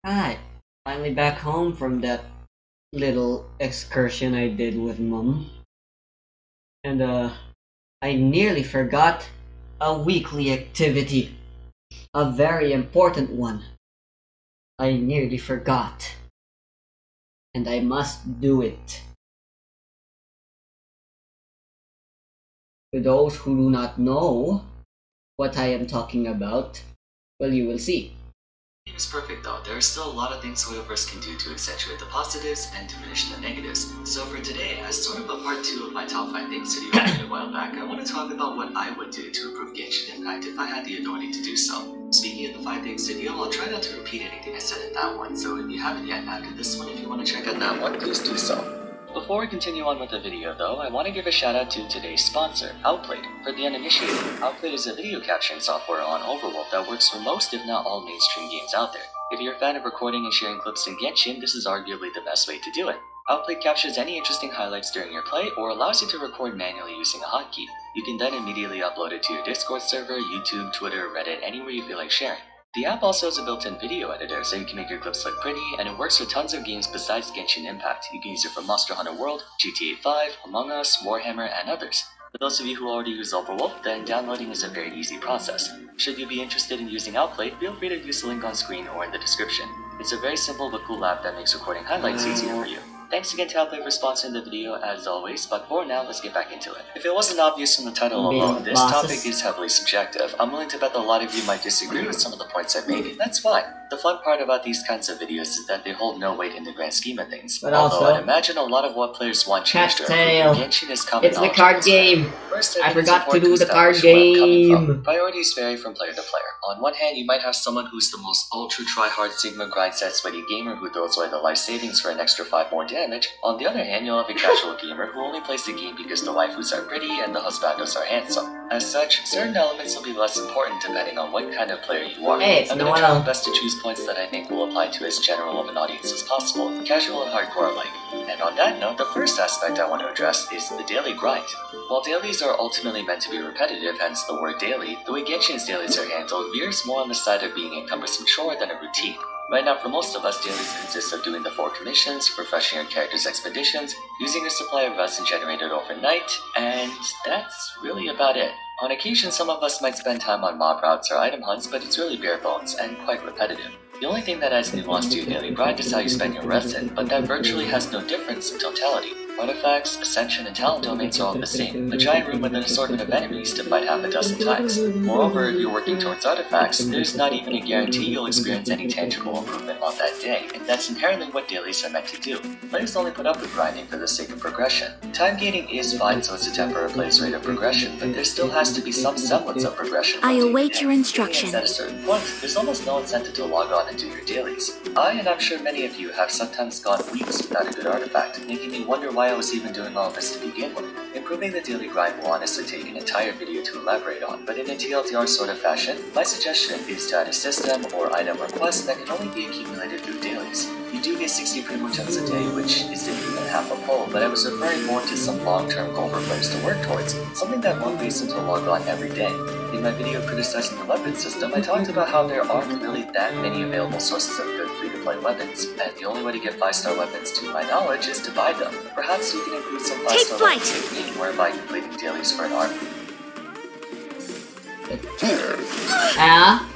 Hi, finally back home from that little excursion I did with Mum. And I nearly forgot a weekly activity, a very important one. I nearly forgot, and I must do it. To those who do not know what I am talking about, well, you will see. Is perfect though. There are still a lot of things Hoyoverse can do to accentuate the positives and diminish the negatives. So for today, as sort of a part 2 of my top 5 things video I did a while back, I want to talk about what I would do to improve Genshin Impact if I had the authority to do so. Speaking of the 5 things video, I'll try not to repeat anything I said in that one, so if you haven't yet after this one, if you want to check out that one, please do so. Before we continue on with the video though, I want to give a shout out to today's sponsor, Outplayed. For the uninitiated, Outplayed is a video capturing software on Overworld that works for most if not all mainstream games out there. If you're a fan of recording and sharing clips in Genshin, this is arguably the best way to do it. Outplayed captures any interesting highlights during your play or allows you to record manually using a hotkey. You can then immediately upload it to your Discord server, YouTube, Twitter, Reddit, anywhere you feel like sharing. The app also has a built-in video editor, so you can make your clips look pretty, and it works for tons of games besides Genshin Impact. You can use it for Monster Hunter World, GTA 5, Among Us, Warhammer, and others. For those of you who already use Overwolf, then downloading is a very easy process. Should you be interested in using Outplayed, feel free to use the link on screen or in the description. It's a very simple but cool app that makes recording highlights easier for you. Thanks again to Outplay for sponsoring the video as always, but for now, let's get back into it. If it wasn't obvious from the title alone, this topic is heavily subjective. I'm willing to bet that a lot of you might disagree with some of the points I made, and that's fine. The fun part about these kinds of videos is that they hold no weight in the grand scheme of things. But Although also, I'd imagine a lot of what players want changed or Tail. improved in Genshin is common It's the knowledge card at this point. game. First, I think it's forgot to important do the card establish where I'm coming game. from. Priorities vary from player to player. On one hand, you might have someone who's the most ultra try-hard Sigma grind set sweaty gamer who throws away the life savings for an extra 5 more damage. On the other hand, you'll have a casual gamer who only plays the game because the waifus are pretty and the husbandos are handsome. As such, certain elements will be less important depending on what kind of player you are. Hey, it's I'm gonna try Noel. my best to choose points that I think will apply to as general of an audience as possible, casual and hardcore alike. And on that note, the first aspect I want to address is the daily grind. While dailies are ultimately meant to be repetitive, hence the word daily, the way Genshin's dailies are handled veers more on the side of being a cumbersome chore than a routine. Right now, for most of us, dailies consist of doing the 4 commissions, refreshing your character's expeditions, using a supply of resin generated overnight, and that's really about it. On occasion, some of us might spend time on mob routes or item hunts, but it's really bare bones and quite repetitive. The only thing that adds nuance to your daily grind is how you spend your resin, but that virtually has no difference in totality. Artifacts, Ascension, and Talent domains are all the same, a giant room with an assortment of enemies to fight half a dozen times. Moreover, if you're working towards artifacts, there's not even a guarantee you'll experience any tangible improvement on that day, and that's inherently what dailies are meant to do. Players only put up with grinding for the sake of progression. Time gating is fine, so it's a temporary player's rate of progression, but there still has to be some semblance of progression. I await your instruction. At a certain point, there's almost no incentive to log on and do your dailies. I, and I'm sure many of you, have sometimes gone weeks without a good artifact, making me wonder why I was even doing all this to begin with. Improving the daily grind will honestly take an entire video to elaborate on, but in a TLDR sort of fashion, my suggestion is to add a system or item request that can only be accumulated through dailies. You do get 60 Primogems a day, which isn't even half a pull, but I was referring more to some long-term goal for players to work towards, something that motivates them to log on every day. In my video criticizing the weapon system, I talked about how there aren't really that many available sources of good free-to-play weapons, and the only way to get 5-star weapons to my knowledge is to buy them. Perhaps we can include some 5-star weapon technique whereby completing dailies for an army. Ah?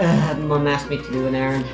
Mom asked me to do an errand.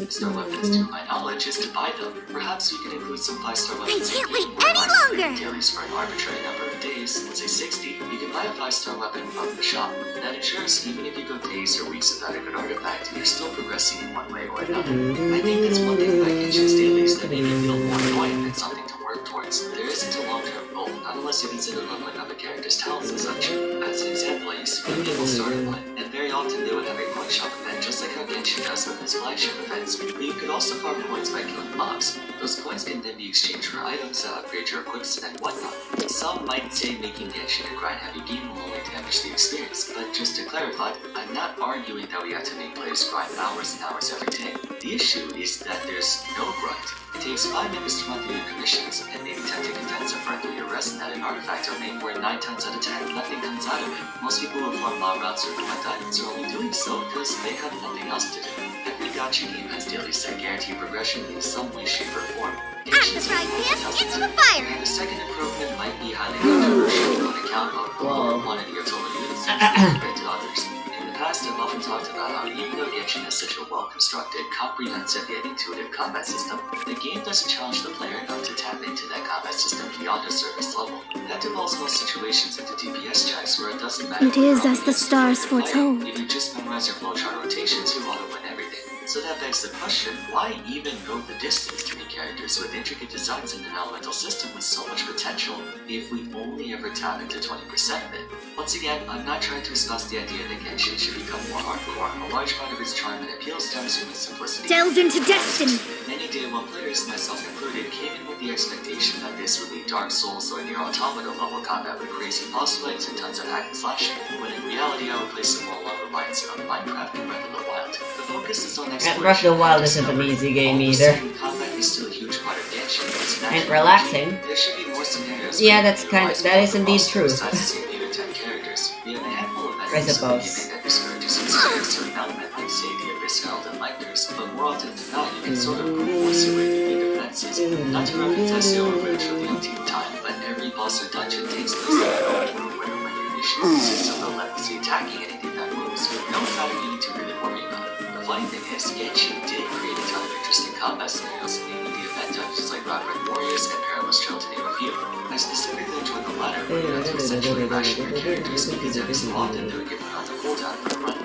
Star weapons, to my knowledge, is to buy them. Perhaps we can include some 5-star weapons. I can't in wait the game any where longer! dailies for an arbitrary number of days, let's say 60, you can buy a 5-star weapon from the shop. That ensures even if you go days or weeks without a good artifact, you're still progressing in one way or another. I think that's one thing by Genshin's dailies that made me feel more annoying than something to work towards. There isn't a long-term goal, not unless you consider leveling up a character's talents and such. As an example, I used to be a people starter one, and very often they would have a coin shop event just like how Genshin does with its flagship events. But you could also farm coins by killing mobs. Those coins can then be exchanged for items that upgrade your equips and whatnot. Some might say making Genshin a grind-heavy game will only damage the experience, but just to clarify, I'm not arguing that we have to make players grind hours and hours every day. The issue is that there's no grind. It takes 5 minutes to run through your commissions, and maybe 10 to condense a friend through your rest and add an artifact or make where 9 times out of 10 nothing comes out of it. Most people who farm mob routes or collect items are only doing so because they have nothing else to do. Every gacha game has dailies that guarantee progression in some way, shape, or form. At the frying pan, into the fire! And the second improvement might be highly controversial on account of the lower quantity of total units compared to others. In the past, I've often talked about how even though Genshin has such a well-constructed, comprehensive, yet intuitive combat system, the game doesn't challenge the player enough to tap into that combat system beyond a surface level. That devolves most situations into DPS checks where it doesn't matter. It is as the stars foretold. If you just memorize your flowchart rotations, you auto win everything. So that begs the question, why even go the distance to make characters with intricate designs in an elemental system with so much potential if we only ever tap into 20% of it? Once again, I'm not trying to espouse the idea that Genshin should become more hardcore. A large part of its charm and appeal stems from its simplicity. Delve into destiny! Many day one players, myself included, came in with the expectation that this would be Dark Souls or near Automata level combat with crazy boss fights and tons of hack and slashing, when in reality I would place a more long reliance on Minecraft and Breath of the Wild. The focus is on exploration. Breath of the Wild isn't an easy game either. Combat is still a huge part of Genshin. And relaxing. There should be more scenarios. Yeah, that is indeed true. Besides the same 8 or 10 characters, we have a handful of I enemies suppose. that discourages a certain element like say the Abyss Herald and Lictors, but more often than not, you can sort of force your way through the defenses. Not to represent the overbridge for the umpteenth time, but every boss or dungeon takes place in a room where when your initiative consists of relentlessly attacking anything that moves, with no pattern you need to really worry about. The funny thing is, Genshin did create a ton of interesting combat scenarios, namely the event dungeons like Rockford Warriors and Perilous Trail to name a few. I specifically enjoyed the latter, where you had to essentially ration your characters because every so often they would get put on the cooldown for a run.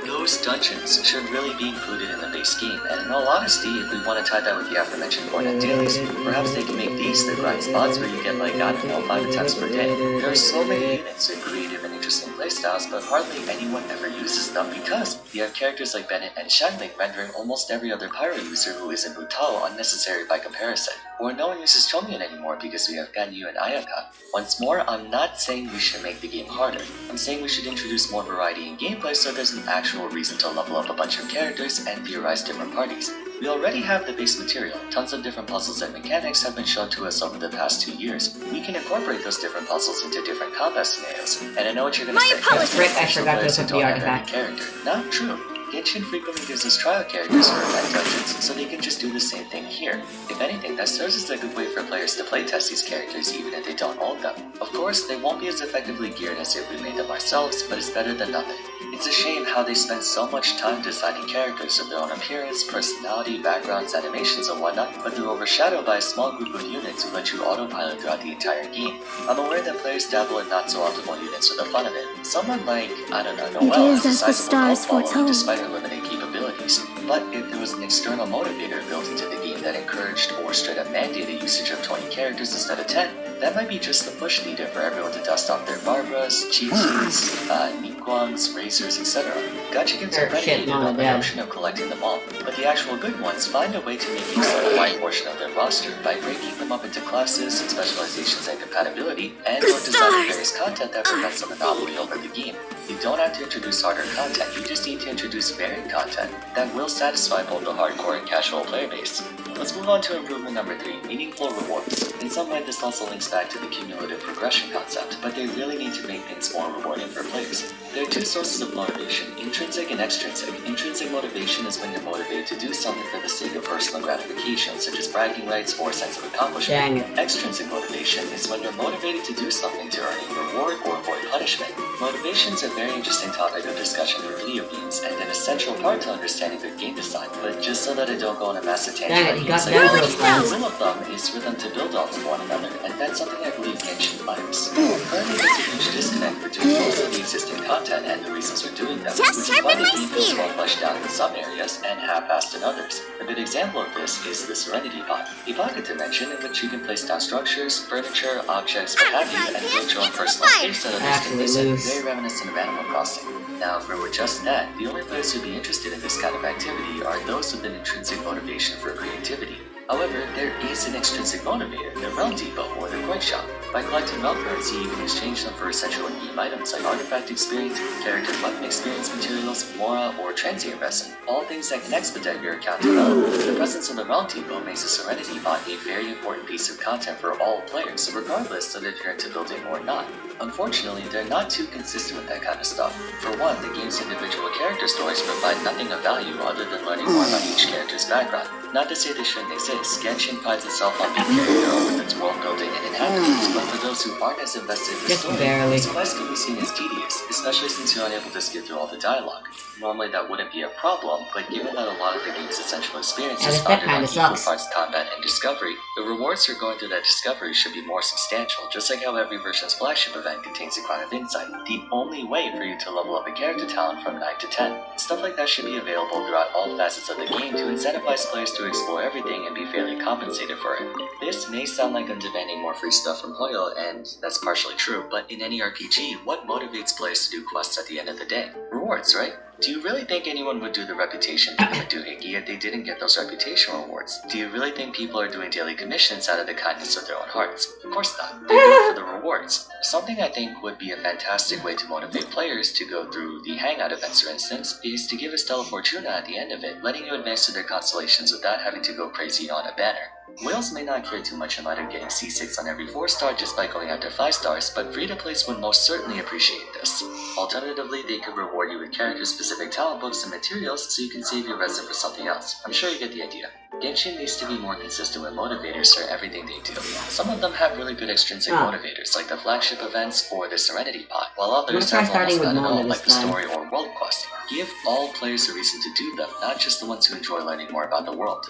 Those dungeons should really be included in the base game, and in all honesty, if we want to tie that with the aforementioned point at dailies, perhaps they can make these the grind spots where you get like, I don't know, 5 attempts per day. There are so many units and creative and interesting playstyles, but hardly anyone ever uses them because you have characters like Bennett and Shandling rendering almost every other pyro user who isn't Mutao unnecessary by comparison. Or no one uses Chongyun anymore because we have Ganyu and Ayaka. Once more, I'm not saying we should make the game harder. I'm saying we should introduce more variety in gameplay so there's an actual reason to level up a bunch of characters and theorize different parties. We already have the base material. Tons of different puzzles and mechanics have been shown to us over the past 2 years. We can incorporate those different puzzles into different combat scenarios. And I know what you're gonna say. apologies. Frick, I forgot to put the artifact. Character. Not true. Genshin frequently gives us trial characters for event dungeons, so they can just do the same thing here. If anything, that serves as a good way for players to playtest these characters even if they don't own them. Of course, they won't be as effectively geared as if we made them ourselves, but it's better than nothing. It's a shame how they spend so much time designing characters of their own appearance, personality, backgrounds, animations, and whatnot, but they're overshadowed by a small group of units who let you autopilot throughout the entire game. I'm aware that players dabble in not-so-optimal units for the fun of it. Someone like, I don't know, Noelle It is as the stars foretold. despite her limited capabilities. But if there was an external motivator built into the game that encouraged or straight up mandated usage of 20 characters instead of 10, that might be just the push needed for everyone to dust off their Barbaras, Chi-Chis, Ningguangs, Razors, etc. Gacha games are predicated on the notion of collecting them all, but the actual good ones find a way to make use of a wide portion of their roster by breaking them up into classes, specializations, and compatibility, and or designing various content that prevents a monopoly over the game. You don't have to introduce harder content, you just need to introduce varied content that will satisfy both the hardcore and casual player base. Let's move on to improvement number 3, meaningful rewards. In some way this also links back to the cumulative progression concept, but they really need to make things more rewarding for players. There are two sources of motivation, intrinsic and extrinsic. Intrinsic motivation is when you're motivated to do something for the sake of personal gratification, such as bragging rights or a sense of accomplishment. Dang it. Extrinsic motivation is when you're motivated to do something to earn a reward or avoid punishment. Motivation is a very interesting topic of discussion for video games, and an essential part to understanding good game design. But just so that I don't go on a massive tangent, Dang it, he got psychology, those the times. rule of thumb is for them to build off of one another, and that's something I believe Genshin lacks. Currently, there's a huge disconnect between most of the existing content and the reasons for doing them, Just which is why sharpen the my game feels spear. well fleshed out in some areas and half-assed in others. A good example of this is the Serenity Pod, a pocket dimension in which you can place down structures, furniture, objects, what have you, and build your own personal space that others can visit, very reminiscent of Animal Crossing. Now, for just that, the only players who'd be interested in this kind of activity are those with an intrinsic motivation for creativity. However, there is an extrinsic motivator, the Realm Depot or the Coin Shop. By collecting realm currency, you can exchange them for essential in-game items like artifact experience, character and weapon experience materials, mora, or transient resin, all things that can expedite your account development. The presence of the Realm Depot makes a Serenity Bot a very important piece of content for all players, regardless of if you're into building or not. Unfortunately, they're not too consistent with that kind of stuff. For one, the game's individual character stories provide nothing of value other than learning more about each character's background. Not to say they shouldn't exist, Genshin prides itself on being very thorough with its world building and inhabitants, but for those who aren't as invested in the Just story, barely. this quest can be seen as tedious, especially since you're unable to skip through all the dialogue. Normally that wouldn't be a problem, but given that a lot of the game's essential experience Yeah, is that founded on kinda equal sucks. parts combat and discovery, the rewards for going through that discovery should be more substantial, just like how every version's flagship event contains a crown of insight, the only way for you to level up a character talent from 9 to 10. Stuff like that should be available throughout all facets of the game to incentivize players to explore everything and be fairly compensated for it. This may sound like I'm demanding more free stuff from Hoyo, and that's partially true, but in any RPG, what motivates players to do quests at the end of the day? Rewards, right? Do you really think anyone would do the reputation thing would do Iggy if they didn't get those reputation rewards? Do you really think people are doing daily commissions out of the kindness of their own hearts? Of course not. They do it for the rewards. Something I think would be a fantastic way to motivate players to go through the Hangout events, for instance, is to give a Stella Fortuna at the end of it, letting you advance to their constellations without having to go crazy on a banner. Whales may not care too much in light of getting C6 on every 4 star just by going after 5 stars, but free-to-plays would most certainly appreciate this. Alternatively, they could reward you with character-specific talent books and materials so you can save your resin for something else. I'm sure you get the idea. Genshin needs to be more consistent with motivators for everything they do. Some of them have really good extrinsic motivators, like the flagship events or the Serenity Pod, while others try have almost starting with none at all, Mona like the this time. story or world quest. Give all players a reason to do them, not just the ones who enjoy learning more about the world.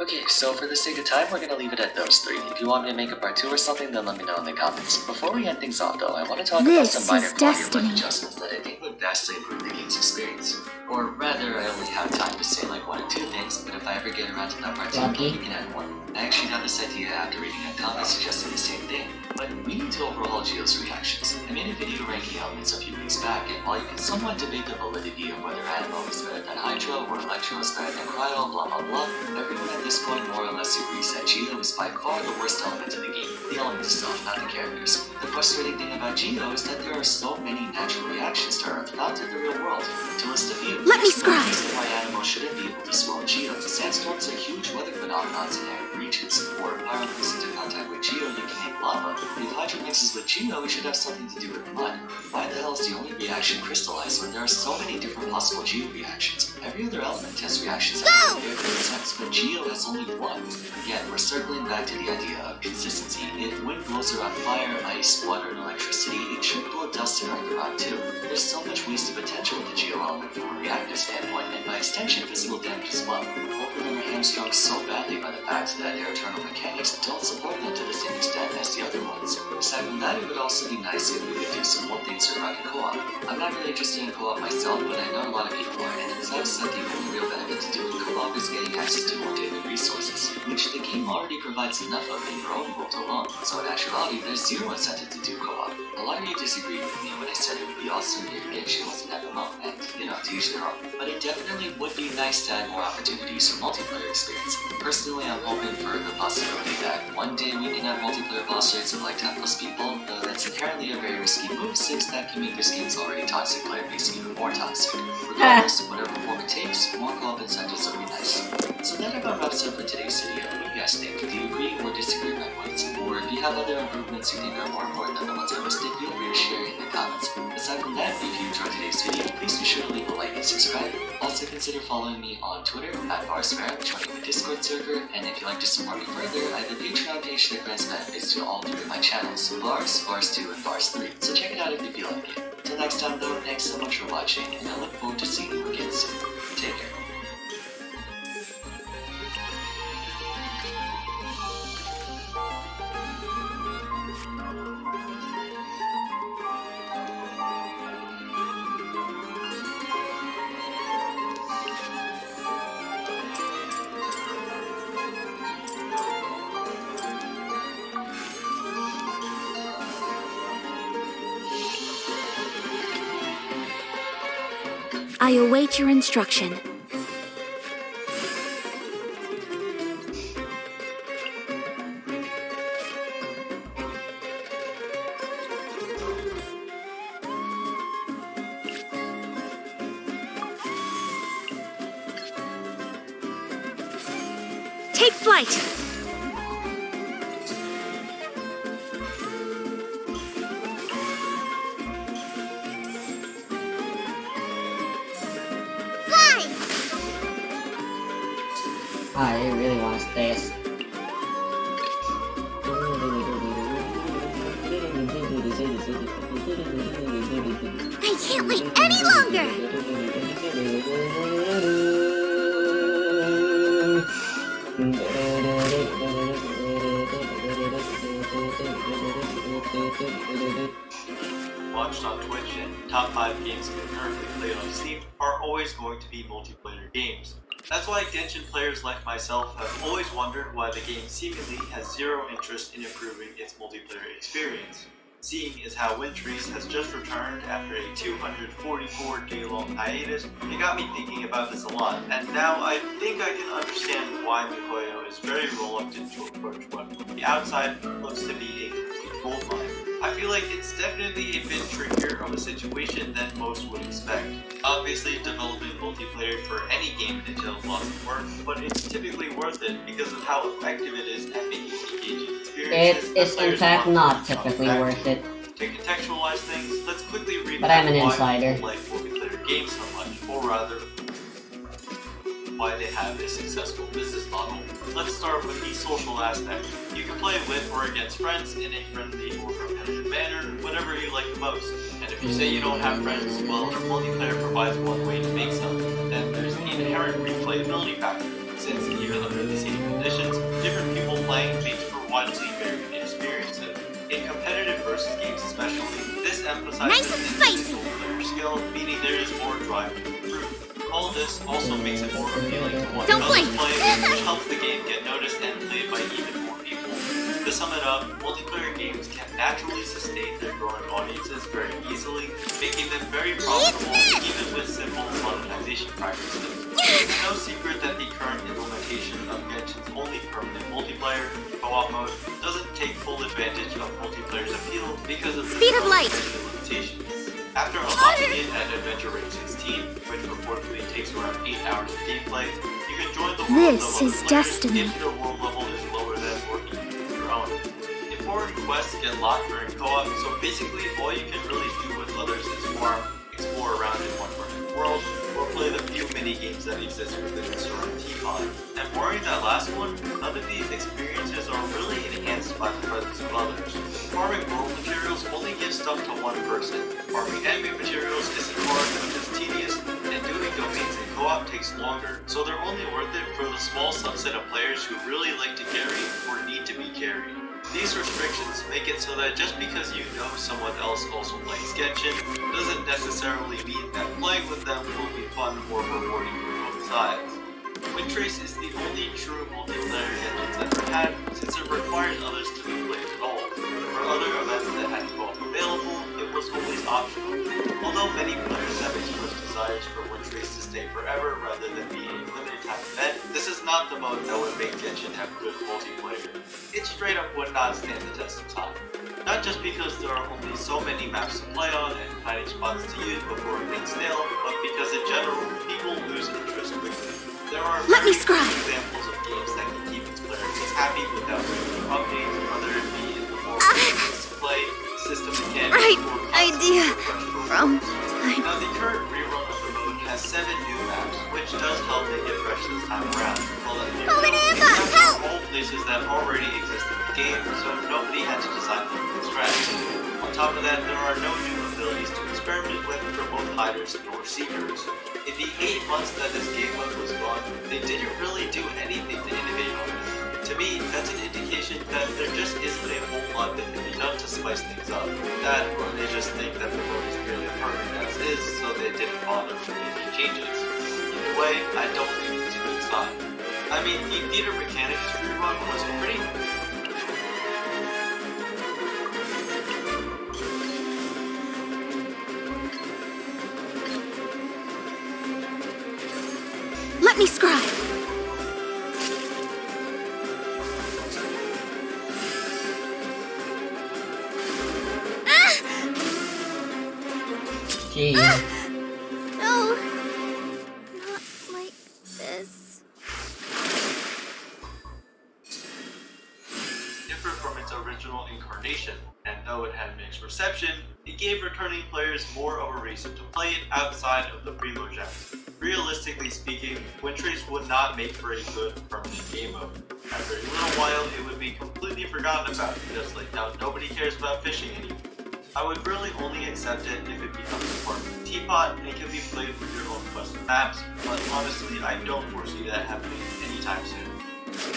Okay, so for the sake of time, we're gonna leave it at those 3. If you want me to make a part 2 or something, then let me know in the comments. Before we end things off though, I want to talk about This some minor is quality of life destiny. adjustments that I think would vastly improve the game's experience. Or rather, I only have time to say like 1 or 2 things, but if I ever get around to that part 2, Lucky. we can add more. I actually got this idea after reading a comment suggesting the same thing, but we need to overhaul Geo's reactions. I made a video ranking elements a few weeks back, and while you can somewhat debate the validity of whether Animo is better than Hydro or Electro is better than Cryo, blah blah blah, everyone at this point more or less agrees that Geo is by far the worst element of the game. The element itself, not the characters. The frustrating thing about Geo is that there are so many natural reactions to Earth found in the real world. To list a few, Let me there's no scribe. reason why Animo shouldn't be able to swallow Geo. Sandstorms are huge weather phenomena in arid regions, or Pyro comes into contact with Geo, you can make lava. If Hydro mixes with Geo, it should have something to do with mud. Why the hell is the only reaction crystallized when there are so many different possible Geo reactions? Every other element has reactions that Go! make perfect sense, but Geo has only one. Again, we're circling back to the idea of consistency. If wind blows around fire, ice, water, and electricity, it should blow dust and earth around too. There's so much wasted potential with the Geo element from a reactive standpoint, and by extension, physical damage as well. Both of them are hamstrung so badly by the fact that their internal mechanics don't support them to the same extent as the other ones. Aside from that, it would also be nice if we could do some more things around co-op. I'm not really interested in co-op myself, but I know a lot of people are, and it's nice that the only real benefit to doing co-op is getting access to more daily resources, which the game already provides enough of in your own world alone. So in actuality, there's zero incentive to do co-op. A lot of you disagreed with me when I said it would be awesome if Genshin was an MMO, and to each their own. But it definitely would be nice to add more opportunities for multiplayer experience. Personally, I'm hoping for the possibility that one day we can have multiplayer boss rates of like 10 plus people, though that's inherently a very risky move since that can make this game's already toxic player base even more toxic. Regardless, whatever form it takes, more co-op incentives would be nice. So that about wraps up for today's video. What do you guys think? Do you agree or disagree with my points? Or if you have other improvements you think are more important than the ones I listed, feel free to share in the comments. Aside from that, if you enjoyed today's video, please be sure to leave a like and subscribe. Also consider following me on Twitter at @BarsFam, joining the Discord server, and if you'd like to support me further, I have a Patreon page that grants benefits to all three of my channels, Bars, Bars2, and Bars3. So check it out if you feel like it. Till next time though, thanks so much for watching, and I look forward to seeing you again soon. Take care. I await your instruction. Take flight! I really want to stay. I can't wait any longer! Watched on Twitch and top 5 games concurrently played on Steam are always going to be multiplayer games. That's why Genshin players like myself have always wondered why the game seemingly has zero interest in improving its multiplayer experience. Seeing as how Wintrees has just returned after a 244-day-long hiatus, it got me thinking about this a lot, and now I think I can understand why Mikoyo is very reluctant to approach what from the outside looks to be a complete goldmine. I feel like it's definitely a bit trickier of a situation than most would expect. Obviously, developing multiplayer for any game entails lots of work, but it's typically worth it because of how effective it is at making engaging experiences. It's in fact not typically worth it. To contextualize things, let's quickly recap But I'm an why insider. people like multiplayer games so much, or rather, why they have a successful business model. Let's start with the social aspect. You can play with or against friends in a friendly or competitive manner, whatever you like the most. And if you say you don't have friends, well, multiplayer provides one way to make some. Then there's the inherent replayability factor, since even under the same conditions, different people playing makes for widely varied experiences. In competitive versus games especially, this emphasizes Nice and spicy. individual player skill, meaning there is more drive to improve. All this also makes it more appealing to watch Don't others blink. play, which helps the game get noticed and played by even more people. To sum it up, multiplayer games can naturally sustain their growing audiences very easily, making them very profitable even with simple monetization practices. It's no secret that the current implementation of Genshin's only permanent multiplayer, co-op mode, doesn't take full advantage of multiplayer's appeal because of the Speed of light. limitations. After unlocking it at Adventure Rate 16, which reportedly takes around 8 hours of gameplay, you can join the world This of is other players destiny. if your world level is lower than or equal to your own. Important quests get locked during co-op, so basically all you can really do with others is farm, explore around in one person's world, or play the few mini-games that exist within the surrounding teapot. And worrying that last one, none of these experiences are really enhanced by the presence of others. Farming world materials only gives stuff to one person. Farming enemy materials isn't hard, but it's tedious, and doing domains in co-op takes longer, so they're only worth it for the small subset of players who really like to carry or need to be carried. These restrictions make it so that just because you know someone else also plays Genshin, doesn't necessarily mean that playing with them will be fun or rewarding for both sides. Windtrace is the only true multiplayer Genshin's ever had, since it requires others to be played at all. For other events that had co-op available, it was always optional. Although many players have expressed desires for Windtrace to stay forever rather than be a limited time event, this is not the mode that would make Genshin have good multiplayer. It straight up would not stand the test of time. Not just because there are only so many maps to play on and hiding spots to use before it gets stale, but because in general, people lose interest quickly. There are Let me very scribe. few examples of games that can keep its players happy without regular updates, whether it be in the more ways to play, system mechanics, Right, or I idea from time. Now, the current rerun of the mode has 7 new maps, which does help make it fresh this time around. While in the Banana, maps help! are all places that already exist in the game, so nobody had to design them from scratch. On top of that, there are no new abilities to experiment with for both hiders nor seekers. In the 8 months that this game mode was gone, they didn't really do anything to innovate on it. To me, that's an indication that there just isn't a whole lot that can be done to spice things up. That, or they just think that the mode is fairly perfect as is, so they didn't bother with making changes. Either way, I don't think it's a good sign. I mean, the theater mechanics rerun was pretty. Let me scribe. Gee. No, not like this. Different from its original incarnation, and though it had mixed reception, it gave returning players more of a reason to play it outside of the Primogems. Realistically speaking, Windtrace would not make for a good permanent game mode. After a little while, it would be completely forgotten about, just like how nobody cares about fishing anymore. I would really only accept it if it becomes a part of the teapot and can be played with your own custom maps, but honestly, I don't foresee that happening anytime soon.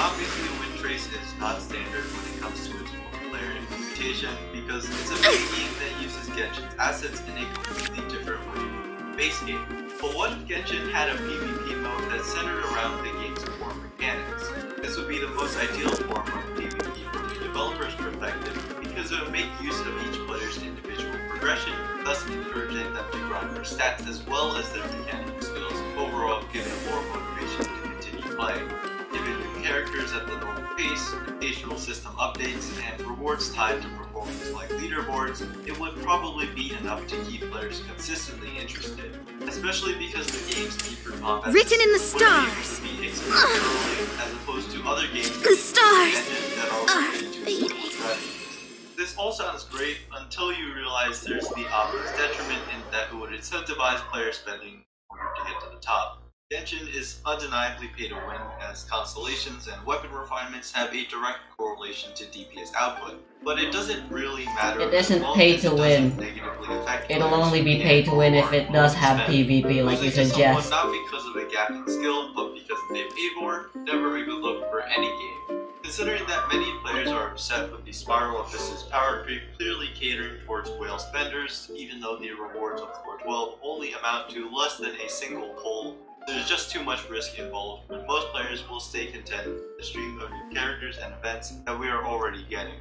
Obviously, Windtrace is not standard when it comes to its multiplayer implementation, because it's a big game that uses Genshin's assets in a completely different way from the base game. But what if Genshin had a PvP mode that centered around the game's core mechanics? This would be the most ideal form of PvP from the developer's perspective, because it would make use of each player's individual progression, thus encouraging them to grind for stats as well as their mechanical skills, overall giving more motivation to continue playing. Given new characters at the normal pace, occasional system updates, and rewards tied to performance like leaderboards, it would probably be enough to keep players consistently interested, especially because the game's deeper combat Written in the would be able stars. to be explored early, as opposed to other games The stars that are already do fading. strategies. This all sounds great until you realize there's the obvious detriment in that it would incentivize player spending in order to get to the top. Genshin is undeniably pay to win, as constellations and weapon refinements have a direct correlation to DPS output, but it doesn't really matter. It isn't as long pay as to it win. doesn't negatively affect It'll players only be and pay to win if or it does have spend. PvP, like you Losing to someone suggest. not because of a gap in skill, but because they paid more, never a good look for any game. Considering that many players are upset with the Spiral Abyss's power creep clearly catering towards whale spenders, even though the rewards of Core 12 only amount to less than a single pull, there's just too much risk involved when most players will stay content with the stream of new characters and events that we are already getting.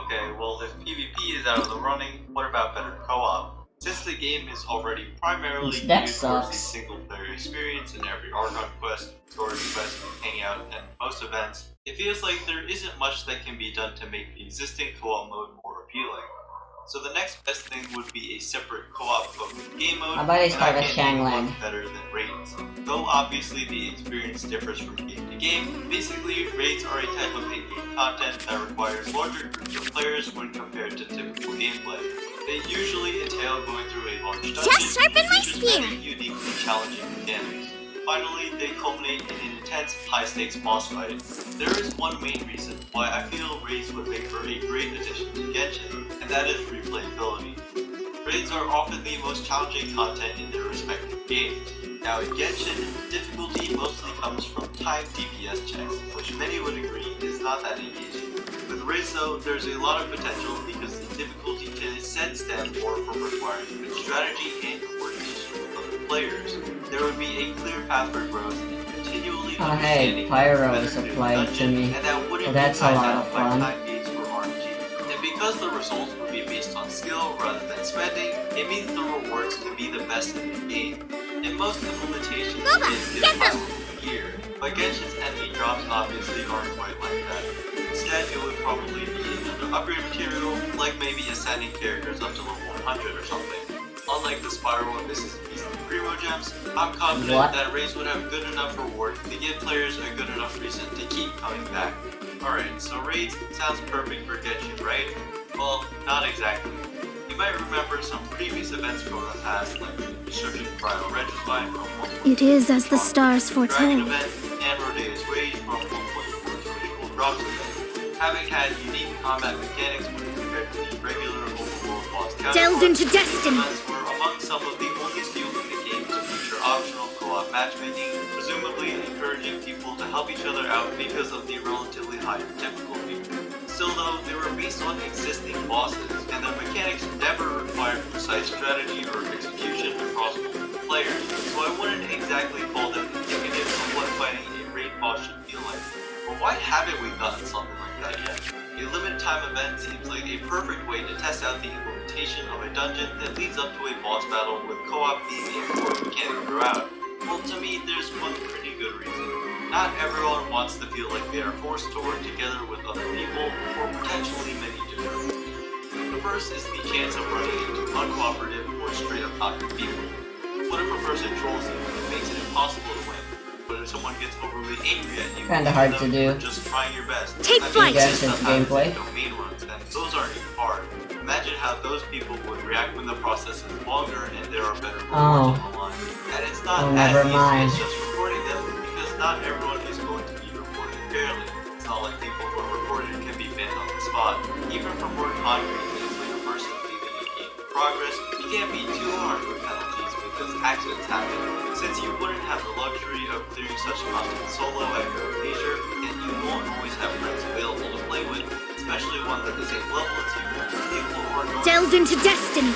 Okay, well if PvP is out of the running, what about better co-op? Since the game is already primarily That geared towards the sucks. single player experience in every Archon quest, story quest, hangout, and most events, it feels like there isn't much that can be done to make the existing co-op mode more appealing. So the next best thing would be a separate co-op focused game mode, How about I and start a can't think of Shanglang? one better than raids. Though obviously the experience differs from game to game, basically raids are a type of in-game content that requires larger groups of players when compared to typical gameplay. They usually entail going through a large dungeon, Just sharpen my which is spear. many uniquely challenging mechanics. Finally, they culminate in an intense, high-stakes boss fight. There is one main reason why I feel raids would make for a great addition to Genshin, and that is replayability. Raids are often the most challenging content in their respective games. Now in Genshin, difficulty mostly comes from timed DPS checks, which many would agree is not that engaging. With raids though, there's a lot of potential because the difficulty can instead stem more from requiring good strategy and coordination with other players. There would be a clear path for growth and continually Oh hey, understanding Pyro the is benefit of applied to dungeon, me. and that wouldn't So be that's a tied lot down of by fun. time gates or RNG. And because the results would be based on skill rather than spending, it means the rewards can be the best in the game. In most implementations, Nova, kids get get them! powerful gear, but Genshin's enemy drops obviously aren't quite like that. Instead, it would probably be another upgrade material, like maybe ascending characters up to level 100 or something. Unlike the Spiral Abyss's Beast and Primogems, I'm confident What? that raids would have good enough reward to give players a good enough reason to keep coming back. Alright, so raids sounds perfect for Genshin, right? Well, not exactly. The You might remember some previous events from the past, like the Resurgent Cryo Regicide from 1.4, It is as the stars Dragon foretold. event, and Rodea's Rage from 1.4's Ritual Drops event, having had unique combat mechanics when compared to the regular overworld boss Delve counterparts. into destiny. Events were among some of the only few in the game to feature optional co-op matchmaking, presumably encouraging people to help each other out because of the relatively higher difficulty. Still though, they were based on existing bosses, and their mechanics never required precise strategy or execution across multiple players, so I wouldn't exactly call them indicative of what fighting a raid boss should feel like. But why haven't we gotten something like that yet? A limited time event seems like a perfect way to test out the implementation of a dungeon that leads up to a boss battle with co-op being a core mechanic throughout. Well, to me, there's one pretty good reason. Not everyone wants to feel like they are forced to work together with other people for potentially many different reasons. The first is the chance of running into uncooperative or straight up toxic people. What if a person trolls you and makes it impossible to win? What if someone gets overly angry at you? Kinda hard to even do. though you're just trying your best. Take I mean, flight! this Against stuff happens gameplay. in domain runs, and those aren't even hard. Imagine how those people would react when the process is longer and there are better rewards on the line. And it's not Oh, as never easy mind. as just recording them, because not everyone is going to be reported fairly. It's not like people who are reported can be banned on the spot. Even for more concrete things like a person leaving a game in progress, you can't be too hard with penalties because accidents happen. Since you wouldn't have the luxury of clearing such content solo at your own leisure, and you won't always have friends available to play with, especially one that is the same level as you, people who are going Delve to into destiny.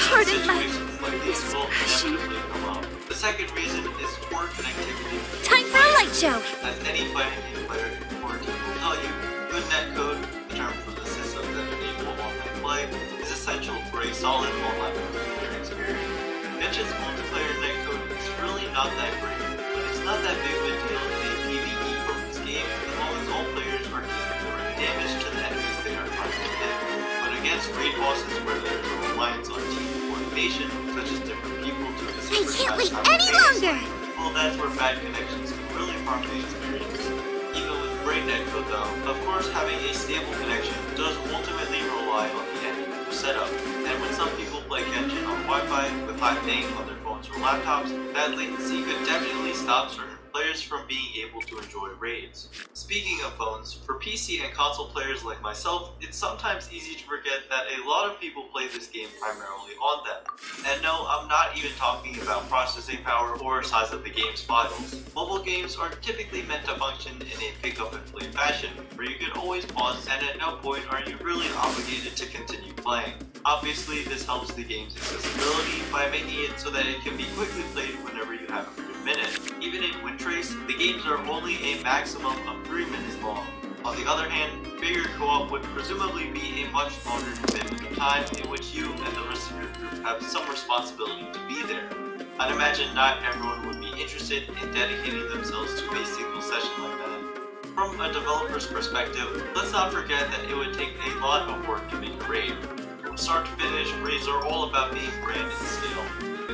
Pardon my situations like these will passion. inevitably come up. The second reason is poor connectivity. Time for a light show. As any fighting game player in quarantine will tell you, good netcode, the term for the systems that enable online play, is essential for a solid online multiplayer experience. Genshin's multiplayer netcode is really not that great, but it's not that big of a deal in a PvE-focused game as long as all players are keeping direct damage to the enemies they are trying to hit. But against raid bosses where there is a reliance on team coordination, such as different people to I deliver can't wait tasks any simultaneously, longer. well, that's where bad connections can really harm the experience. Even with great netcode though, of course having a stable connection does ultimately rely on the end user setup. And when some people play Genshin on Wi-Fi with high ping on their phones or laptops, that latency could definitely stop certain players from being able to enjoy raids. Speaking of phones, for PC and console players like myself, it's sometimes easy to forget that a lot of people play this game primarily on them. And no, I'm not even talking about processing power or size of the game's files. Mobile games are typically meant to function in a pick up and play fashion, where you can always pause and at no point are you really obligated to continue playing. Obviously, this helps the game's accessibility by making it so that it can be quickly played whenever you have a free minute. Even in Windtrace, the games are only a maximum of 3 minutes long. On the other hand, bigger co-op would presumably be a much longer commitment of time in which you and the rest of your group have some responsibility to be there. I'd imagine not everyone would be interested in dedicating themselves to a single session like that. From a developer's perspective, let's not forget that it would take a lot of work to make a raid. From start to finish, raids are all about being grand in scale.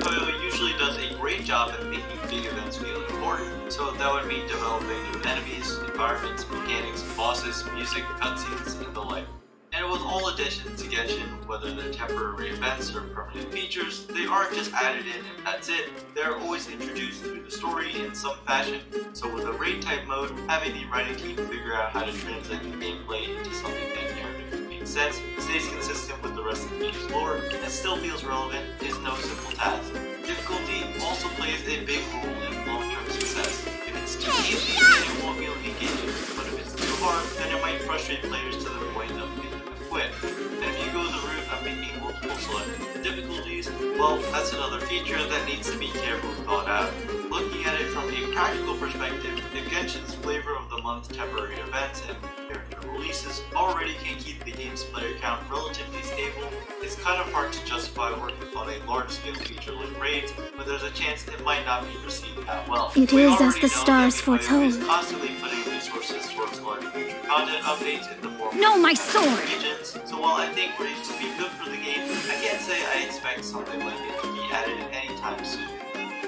Koyo usually does a great job at making big events feel important, so that would mean developing new enemies, environments, mechanics, bosses, music, cutscenes, and the like. And with all additions to Genshin, whether they're temporary events or permanent features, they aren't just added in and that's it. They're always introduced through the story in some fashion, so with a raid type mode, having the writing team figure out how to translate the gameplay into something that narratively makes sense, stays consistent with the rest of the game's lore, and still feels relevant is no simple task. Difficulty also plays a big role in long-term success. If it's too easy, then it won't feel engaging, but if it's too hard, then it might frustrate players to the point of making them quit. And if you go the route of making multiple selected difficulties, well, that's another feature that needs to be carefully thought out. Looking at it from a practical perspective, if Genshin's flavor of the month temporary events and character releases already can keep the game's player count relatively stable, it's kind of hard to justify working on a large-scale feature like raids, but there's a chance it might not be received that well. It We is as already the know stars that Koyo foretold. is constantly putting resources towards large future content updates in the form No, of my sword! regions, so while I think raids would be good for the game, I can't say I expect something like it to be added anytime soon.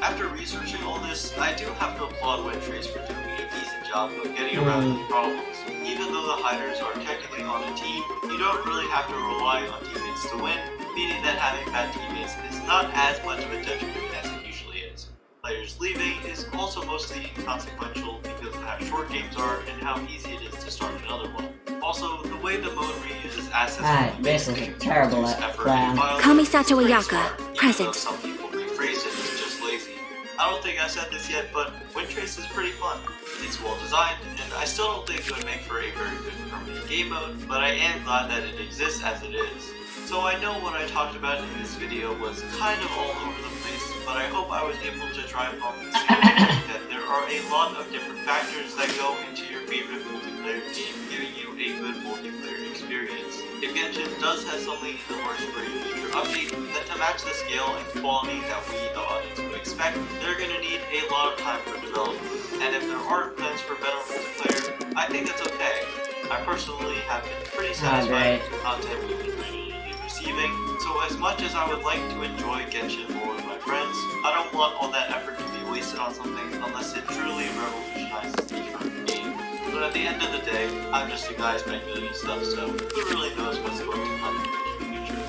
After researching all this, I do have to applaud Windtrace for doing a decent job of getting around these problems. Even though the hiders are technically on a team, you don't really have to rely on teammates to win, meaning that having bad teammates is not as much of a detriment as it usually is. Players leaving is also mostly inconsequential because of how short games are and how easy it is to start another one. Also, the way the mode reuses assets this is a terrible plan. Kamisato Ayaka, even present. though some people rephrase it as just lazy. I don't think I said this yet, but Windtrace is pretty fun. It's well designed, and I still don't think it would make for a very good permanent game mode, but I am glad that it exists as it is. So I know what I talked about in this video was kind of all over the place, but I hope I was able to drive home the point that there are a lot of different factors that go into your favorite multiplayer game, giving you a good multiplayer experience. If Genshin does have something in the works for a future update, then to match the scale and quality that we, the audience, would expect, they're going to need a lot of time for development. And if there aren't plans for better multiplayer, I think that's okay. I personally have been pretty satisfied with the content we've been receiving, so as much as I would like to enjoy Genshin more with my friends, I don't want all that effort to be wasted on something unless it truly revolutionizes the current game. But at the end of the day, I'm just a guy speculating stuff, so who really knows what's going to come in the future.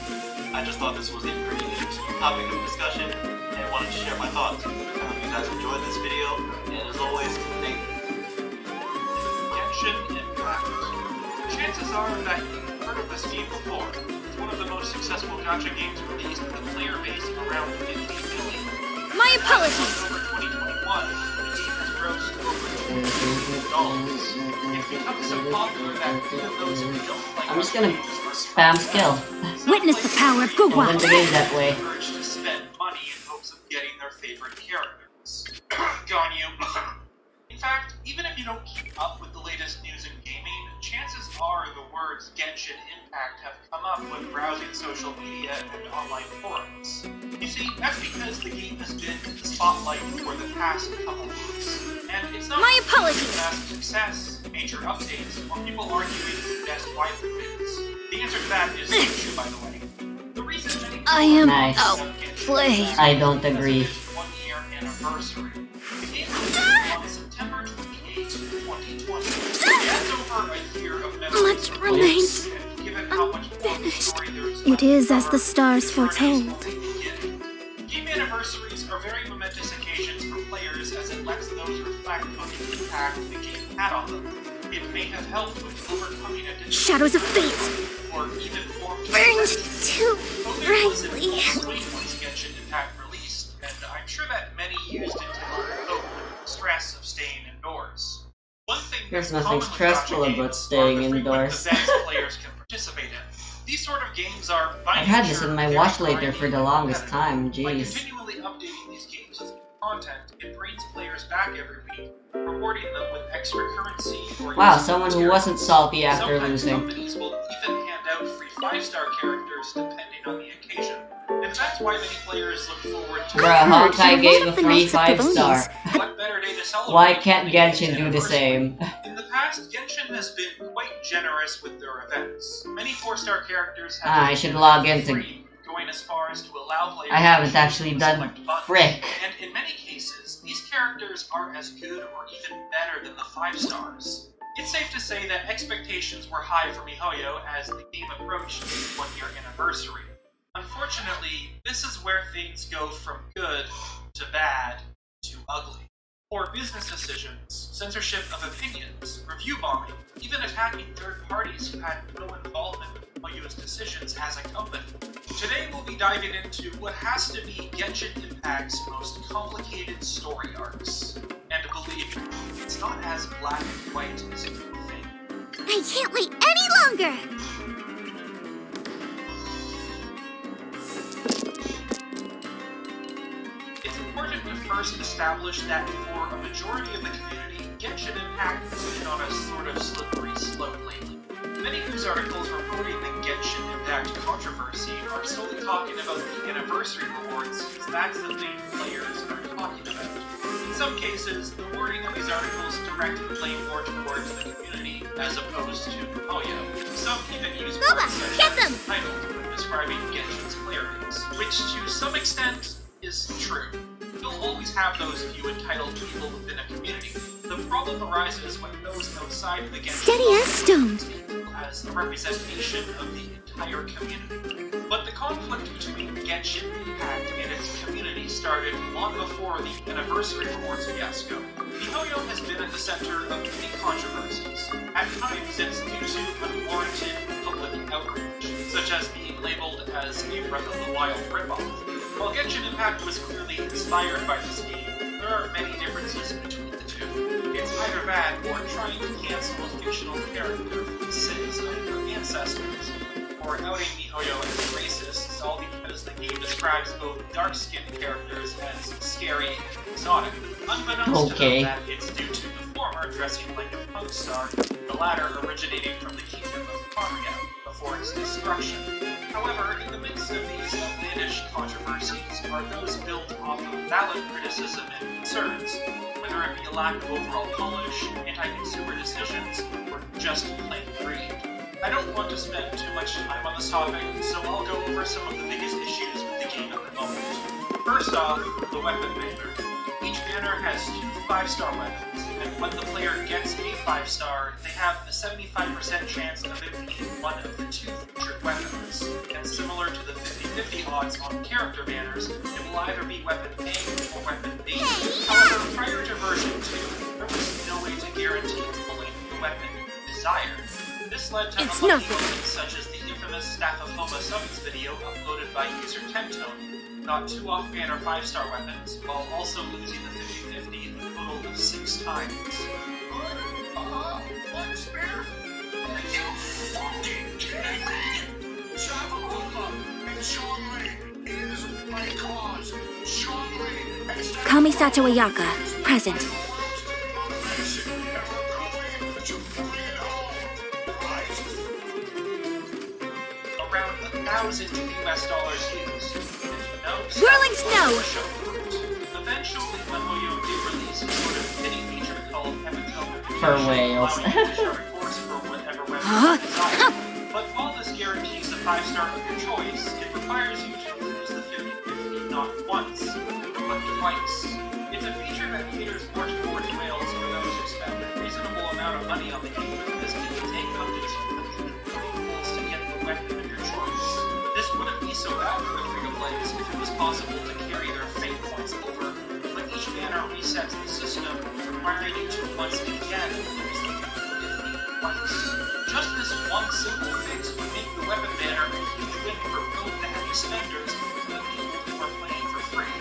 I just thought this was a pretty interesting topic of discussion, and wanted to share my thoughts. I hope you guys enjoyed this video, and as always, thank you. Genshin Impact. Chances are that you've heard of this game before. It's one of the most successful gacha games released with a player base of around 50 million. My apologies. Over 2021, the game has grossed over $2 billion. It's become so popular that even those who don't play I'm just gonna spam skill. Witness the power of Open Gugwa. the game that way. encouraged to spend money in hopes of getting their favorite characters. Gone you. In fact, even if you don't keep up with the latest news in gaming, chances are the words Genshin Impact have come up when browsing social media and online forums. You see, that's because the game has been in the spotlight for the past couple weeks. And it's not My just apologies. a massive success, major updates, or people arguing who best waifu wins. The answer to that is true, by the way. The reason many people I am Nice. outplayed. I don't agree. its 1-year anniversary. The game was released on September 28, 2020. That's over a year of memories. Much remains And given how much more of the story there is It left is to as the cover, stars the journey is foretold. only beginning. Game anniversaries are very momentous occasions for players as it lets those reflect on the impact the game had on them. It may have helped with overcoming a Shadows of fate. or even formed Burned too COVID was in brightly. full swing once Genshin Impact released, and I'm sure that many used it to cope with the stress of staying indoors. One thing There's that's nothing common with stressful gacha about games staying are the frequent indoors. events players can participate in. These sort of games are by I've had this nature in my very watch later grimy for the and longest competitive. time, By jeez. continually updating these games with content, it brings players back every week, rewarding them with extra currency or Wow, useful someone who materials. wasn't salty after Sometimes losing. companies will even hand out free 5-star characters depending on the occasion. And that's why many players look forward to Bruh, Honkai gave a the free Knights of 5-star. what better day to celebrate Why can't than the game's Genshin do the anniversary? same? In the past, Genshin has been quite generous with their events. Many 4-star characters have I been should given log for into- free, going as far as to allow players I haven't to actually choose done select buttons. frick. And in many cases, these characters are as good or even better than the 5 stars. It's safe to say that expectations were high for MiHoYo as the game approached its 1-year anniversary. Unfortunately, this is where things go from good to bad to ugly. Poor business decisions, censorship of opinions, review bombing, even attacking third parties who had no involvement with MiHoYo's decisions as a company. Today we'll be diving into what has to be Genshin Impact's most complicated story arcs. And believe me, it's not as black and white as you think. I can't wait any longer. It's important to first establish that for a majority of the community, Genshin Impact has been on a sort of slippery slope lately. Many news articles reporting the Genshin Impact controversy are solely talking about the anniversary rewards, since that's the thing players are talking about. In some cases, the wording of these articles direct the blame more towards the community as opposed to MiHoYo. Some even use Boba, words such get them! as entitled when describing Genshin's player base, which to some extent is true. You'll always have those few entitled people within a community. The problem arises when those outside of the Genshin Steady as stone. as a representation of the entire community. But the conflict between Genshin Impact and its community started long before the Anniversary Rewards fiasco. miHoYo has been at the center of many controversies. At times, it's due to unwarranted public outrage, such as being labeled as a Breath of the Wild ripoff. While Genshin Impact was clearly inspired by this game, there are many differences between the two. It's either that or trying to cancel a fictional character for the sins of their ancestors, or outing miHoYo as racist, all because the game describes both dark-skinned characters as scary and exotic. Unbeknownst to them that it's due to the former dressing like a punk star, the latter originating from the kingdom of Faria before its destruction. However, in the midst of these outlandish controversies are those built off of valid criticism and concerns, whether it be a lack of overall polish, anti-consumer decisions, or just plain greed. I don't want to spend too much time on this topic, so I'll go over some of the biggest issues with the game at the moment. First off, the weapon banner. Each banner has 2 5-star weapons, and when the player gets a 5-star, they have a 75% chance of it being one of the 2 featured weapons. And similar to the 50-50 odds on character banners, it will either be weapon A or weapon B. However, prior to version 2, there was no way to guarantee pulling the weapon desired. This led to unlucky moments such as the infamous Staff of Homa summons video uploaded by user Temtone, got 2 off-banner 5-star weapons, while also losing the 50-50 a total of 6 times. One spare? Are you fucking kidding me? Savalova and Chongli is my cause. Chongli and Kamisato Ayaka, present. Around $1,000 US used. Whirling snow! Eventually, miHoYo did release a sort of mini feature called Epitome For whales. allowing you to share a course for whatever weapon you desire. But while this guarantees a 5-star of your choice, it requires you to lose the 50-50 not once, but twice. It's a feature that caters more towards whales for those who spend a reasonable amount of money on the game, as it can take up to 240 pulls to get the weapon of your choice. This wouldn't be so bad for the free-to-plays if it was possible to carry their fate points over, but each banner resets the system, requiring you to once again lose the 50-50 once. Just this one simple fix would make the weapon banner a huge win for both the heavy spenders and the people who are playing for free.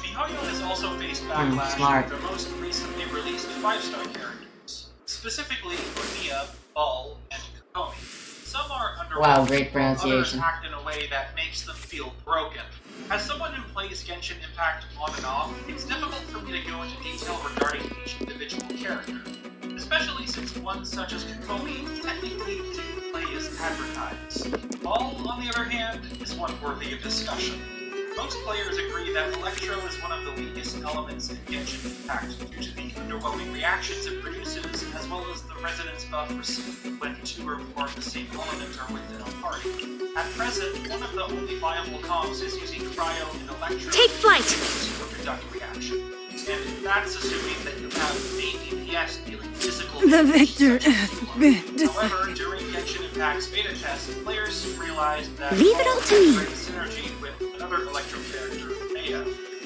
miHoYo has also faced backlash with their most recently released 5-star characters, specifically Mia, Ball, and Kokomi. Some are underwhelming, Wow, great while pronunciation. others act in a way that makes them feel broken. As someone who plays Genshin Impact on and off, it's difficult for me to go into detail regarding each individual character, especially since one such as Kokomi technically do play as advertised. Ball, on the other hand, is one worthy of discussion. Most players agree that Electro is one of the weakest elements in Genshin Impact due to the underwhelming reactions it produces, as well as the resonance buff received when 2 or more of the same element are within a party. At present, one of the only viable comps is using Cryo and Electro Take flight! to superconduct reaction. And that's assuming that you have main DPS dealing physical The damage victor such as has Keyblade. been However, during Genshin Impact's beta test, players realized that Leave it all to has me. great synergy with another Electro character, Maya.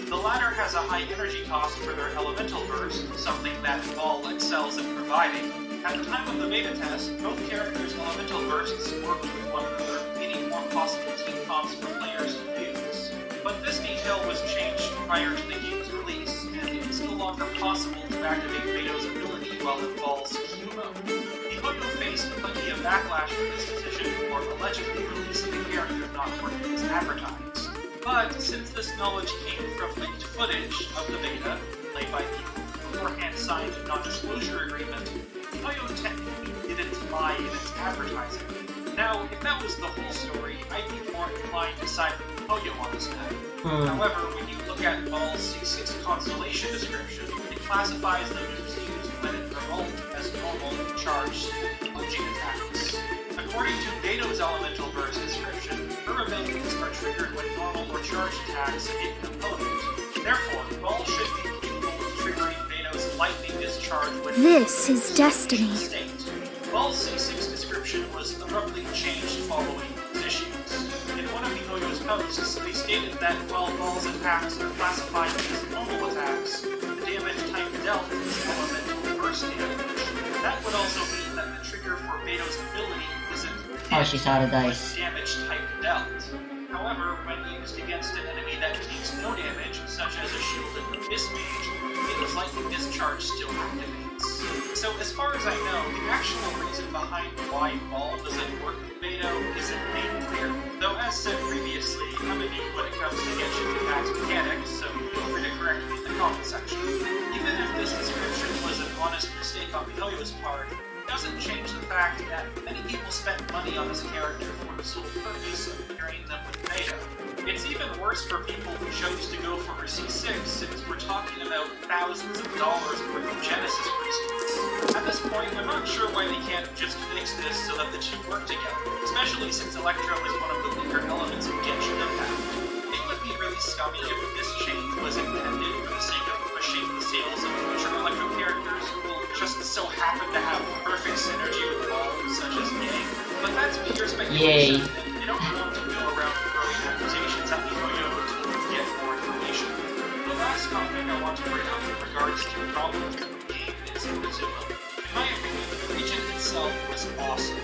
The latter has a high energy cost for their elemental burst, something that Ball excels in providing. At the time of the beta test, both characters' elemental bursts worked with one another, meaning more possible team comps for players to use. But this detail was changed prior to the game's release, and it's no longer possible to activate Beidou's ability while in Ball's Q mode. miHoYo faced plenty of backlash for this decision for allegedly releasing the character not working as advertised. But since this knowledge came from leaked footage of the beta, played by people who beforehand signed a non-disclosure agreement, miHoYo technically didn't lie in its advertising. Now, if that was the whole story, I'd be more inclined to side with miHoYo on this matter. However, when you look at Ball's C6 constellation description, it classifies the moves used when in revolt as normal, charged, and punching attacks. According to Beidou's elemental burst description, her abilities are triggered when normal or charged attacks hit an opponent. Therefore, Ball should be capable of triggering Beidou's lightning discharge when This is destiny. State. Ball's C6 description was abruptly changed following these issues. In one of MiHoYo's posts, they stated that while Ball's attacks are classified as normal attacks, the damage type dealt is elemental burst damage. That would also mean that the trigger for Beto's ability isn't Oh, she saw the but dice. damage type dealt. However, when used against an enemy that takes no damage, such as a shielded Abyss Mage, Beto's lightning discharge still activates. So as far as I know, the actual reason behind why Ball doesn't work with Beto isn't made clear. Though as said previously, I'm a noob when it comes to Genshin Impact's mechanics, so feel free to correct me in the comment section. Even if this description was an honest mistake on MiHoYo's part, it doesn't change the fact that many people spent money on this character for the sole purpose of pairing them with Beto. It's even worse for people who chose to go for her C6, since we're talking about thousands of dollars worth of Genesis presets. At this point, I'm not sure why they can't just fix this so that the two work together, especially since Electro is one of the weaker elements of Genshin Impact. It would be really scummy if this change was intended for the sake of pushing the sales of future Electro characters who will just so happen to have perfect synergy with Ball, such as Yang. But that's pure speculation, and you don't want to go around throwing accusations at MiHoYo until you get more information. The last topic I want to bring up in regards to problems with the game is Inazuma. In my opinion, the region itself was awesome.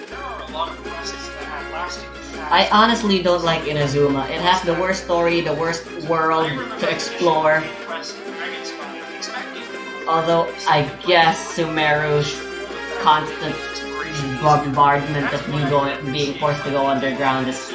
There are a lot of quests that have lasting impacts. I honestly don't like Inazuma. It has the worst story, the worst world to explore. Although I guess Sumeru's constant bombardment of me being forced to go underground is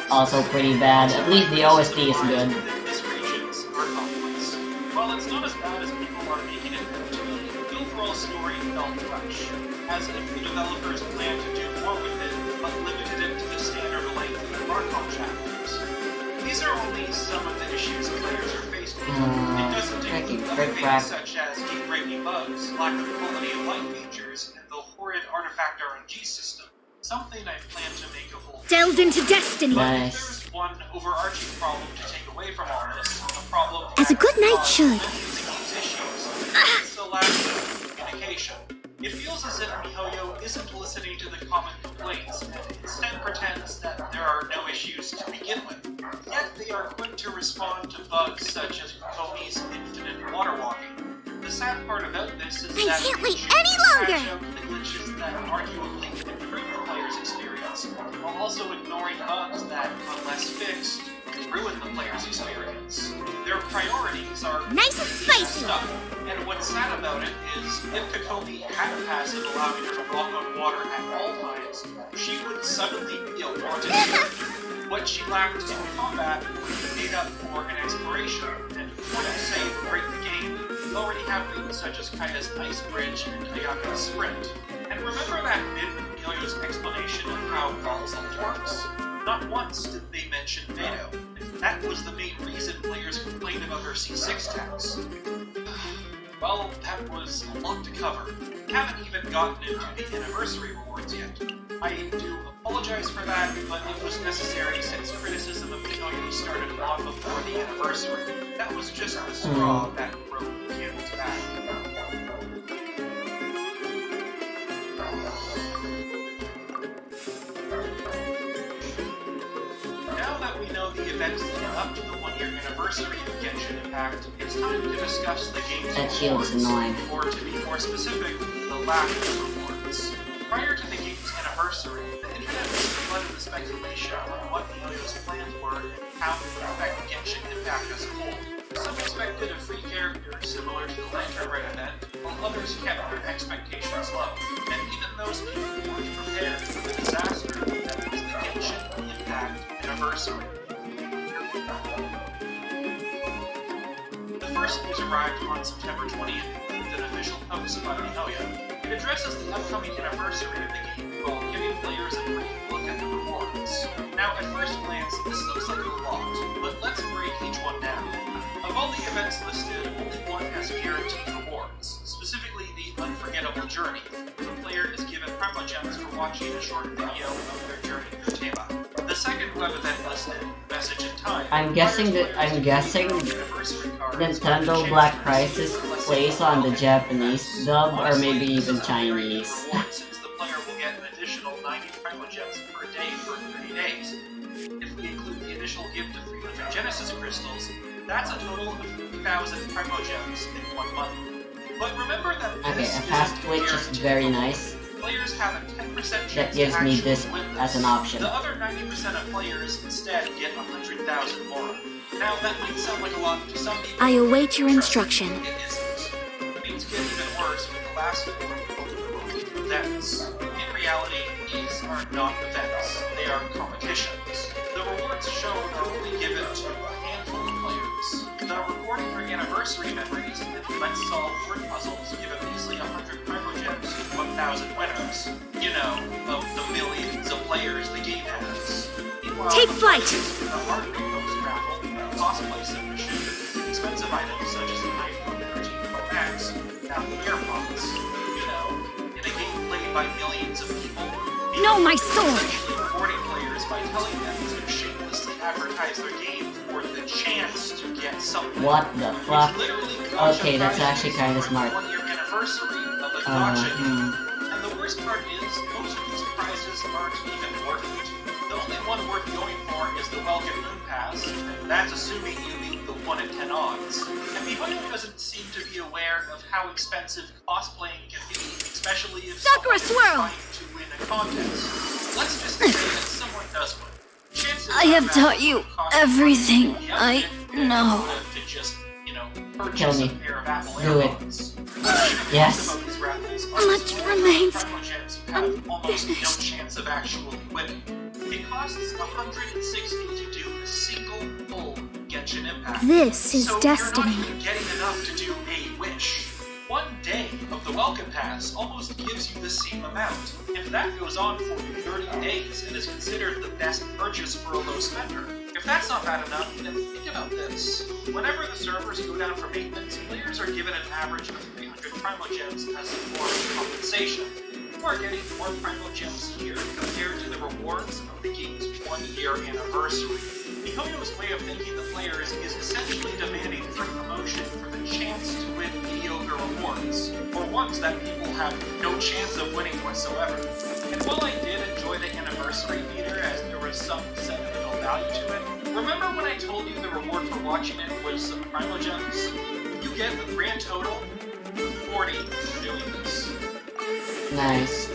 also pretty bad. At least the OST is good. These regions are complex. While it's not as bad as people are making it out to be, the overall story felt fresh, as if the developers planned to do more with it, but limited it to the standard length of Archon chapters. These are only some of the issues players are faced with. It doesn't include other things such as game-breaking bugs, lack of quality of life features, and the horrid artifact RNG system. Something I plan to make a whole Delved into destiny. Nice. There's one overarching problem to take away from all this, a problem As a that good knight caused should. many of these issues. It's the lack of communication. It feels as if MiHoYo isn't listening to the common complaints and instead pretends that there are no issues to begin with. Yet they are quick to respond to bugs such as Komi's infinite water walking. The sad part about this is I that can't they wait choose any to longer. patch out the glitches that arguably improve the player's experience, while also ignoring bugs that, unless fixed, ruin the player's experience. Their priorities are Nice and spicy. stuff, and what's sad about it is if Kokomi had a passive allowing her to walk on water at all times, she would suddenly be a wanted character. What she lacked in combat would be made up for in exploration, and wouldn't say break the game. You already have things such as Kaya's Ice Bridge and Kayaka's Sprint. And remember that bit in MiHoYo's explanation of how Ball's ult works? Not once did they mention Beto, and that was the main reason players complained about her C6 tax. Well, that was a lot to cover. Haven't even gotten into the anniversary rewards yet. I do apologize for that, but it was necessary since criticism of MiHoYo started long before the anniversary. That was just the straw that broke the camel's back. Now that we know the events leading up to the one-year anniversary of Genshin Impact, it's time to discuss the game's That shield is rewards, annoying. or to be more specific, the lack of rewards. Prior to the game's anniversary, the internet was flooded with speculation on what MiHoYo's plans were and how it would affect Genshin Impact as a whole. Some expected a free character similar to the Lantern Red event, while others kept their expectations low. And even those people weren't prepared for the disaster that was the Genshin Impact anniversary. The first news arrived on September 20th with an official post by MiHoYo. It addresses the upcoming anniversary of the game while giving players a brief look at the rewards. Now, at first glance, this looks like a lot, but let's break each one down. Of all the events listed, only one has guaranteed rewards, specifically the Unforgettable Journey. The player is given Primogems for watching a short video of their journey through Teba. The second web event listed, Message in Time. I'm guessing requires players to Nintendo use anniversary cards, Black purchase Crisis less place on the Japanese dub or maybe even Chinese. Since the player will get an additional 90 Primo Gems per day for 30 days. If we include the initial gift of 300 Genesis Crystals, that's a total of 3,000 Primo Gems in 1 month. But remember that Okay, this a isn't fast twitch is guaranteed. very nice. Players have a 10% chance That gives to me actually this win as an option. The other 90% of players instead get 100,000 more. Now that might sound like a lot to some people. I await your Trust me, instruction. It isn't. Things get even worse with the last four events. In reality, these are not events. They are competitions. The rewards shown are only given to a handful of players. The rewarding your anniversary memories and let's solve word puzzles give a measly 100 Primo Gems to 1,000 winners. You know, of the millions of players the game has. Meanwhile, Take flight! The hard repost raffle, cosplay submission, expensive items such as an iPhone 13 Pro Max, now the AirPods. You know, in a game played by millions of people. No, my sword! Essentially rewarding players by telling them to shamelessly advertise their game for the chance to get something. What the It's fuck? literally gotcha Okay, that's prizes actually kinda for smart. the 1-year anniversary of a gotcha game. Hmm. And the worst part is, most of these prizes aren't even worth it. The only one worth going for is the Welcome Moon Pass, and that's assuming you beat the 1 in 10 odds. And Mihoyo doesn't seem to be aware of how expensive cosplaying can be, especially if Sakura someone is Swirl! trying to win a contest. Let's just say that someone does win. Chances I have are taught that you it costs everything the I outfit than know. it would to just, you know, purchase Kill me. a pair of Apple Do it. AirPods. What's even Yes. nice about these raffles are Much the remains Primo Gems who have almost no unfinished. chance of actually winning. It costs 160 to do a single full Genshin Impact. This is So destiny. you're not even getting enough to do a wish. 1 day of the Welcome Pass almost gives you the same amount. If that goes on for 30 days, it is considered the best purchase for a low spender. If that's not bad enough, then think about this. Whenever the servers go down for maintenance, players are given an average of 300 Primo Gems as a form of compensation. You are getting more Primo Gems here compared to the rewards of the game's 1-year anniversary. Mihoyo's way of thinking the players is essentially demanding free promotion for the chance to win mediocre rewards, or ones that people have no chance of winning whatsoever. And while I did enjoy the anniversary meter as there was some sentimental value to it, remember when I told you the reward for watching it was some Primo Gems? You get the grand total of 40 for doing this. Nice.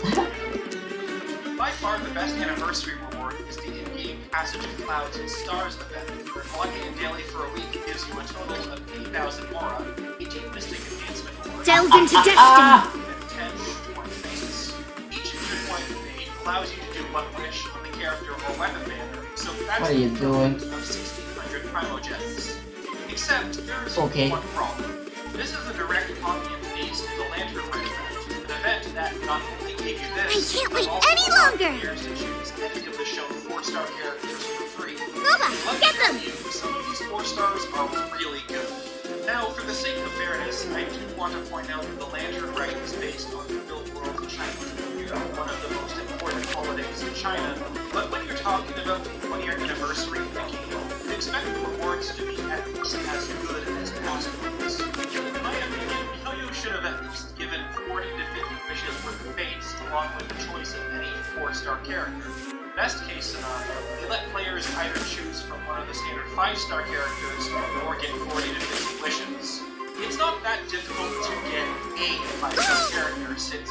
By far the best anniversary reward is the in-game Passage of Clouds and Stars event, where collecting it daily for a week gives you a total of 8,000 Mora, 18 Mystic Enhancement Ores, Delve into destiny! and 10 Point Fates. Each Point Fate allows you to do one wish on the character or weapon banner, so that's What are you the equivalent doing? of 1,600 Primo Gems. Except there's Okay. one problem. This is a direct copy and paste of the Lantern Red event, an event that not only gave you this, I can't but wait also any allowed longer! players to choose any of the show's 4-star characters for free. Booba, Let me get tell them! you, some of these 4 stars are really good. Now, for the sake of fairness, I do want to point out that the Lantern Rite is based on the real world of China, one of the most important holidays in China. But when you're talking about the 1-year anniversary of the game, you expect the rewards to be at least as good as past ones. In my opinion, Mihoyo should have at least given 40 to 50 wishes worth of fates along with the choice of any 4-star character. Best case scenario, they let players either choose from one of the standard 5-star characters or get 40 to 50 wishes. It's not that difficult to get a 5-star character since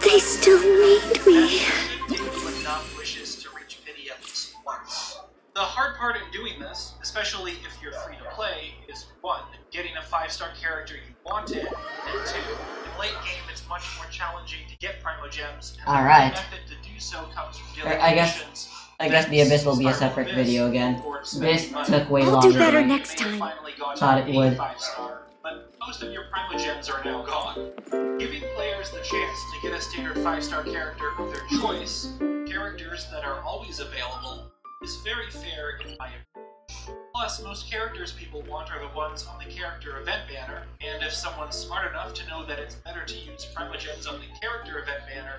They still need me. that should give you enough wishes to reach pity at least once. The hard part in doing this, especially if you're free to play, is 1, getting a 5-star character you wanted, and 2, in late game it's much more challenging to get Primo Gems, and Alright. the method to do so comes from dealing I guess- missions. I guess the Abyss will be a separate video again. This took way I'll do longer better than I next time. thought it would. 5-star, but most of your Primo Gems are now gone. Giving players the chance to get a standard 5-star character of their choice, characters that are always available, is very fair in my opinion. Plus, most characters people want are the ones on the character event banner, and if someone's smart enough to know that it's better to use Primo Gems on the character event banner,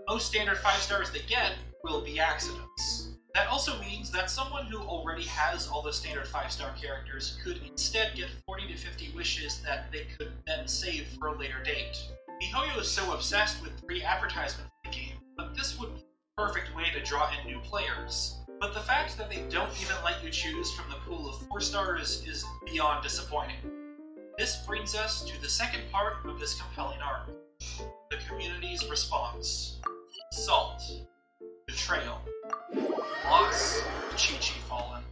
most standard 5 stars they get will be accidents. That also means that someone who already has all the standard 5-star characters could instead get 40 to 50 wishes that they could then save for a later date. miHoYo is so obsessed with free advertisement for the game, but this would be the perfect way to draw in new players. But the fact that they don't even let you choose from the pool of 4 stars is beyond disappointing. This brings us to the second part of this compelling arc. The community's response. Salt. Betrayal. Loss. Chi-Chi Fallen.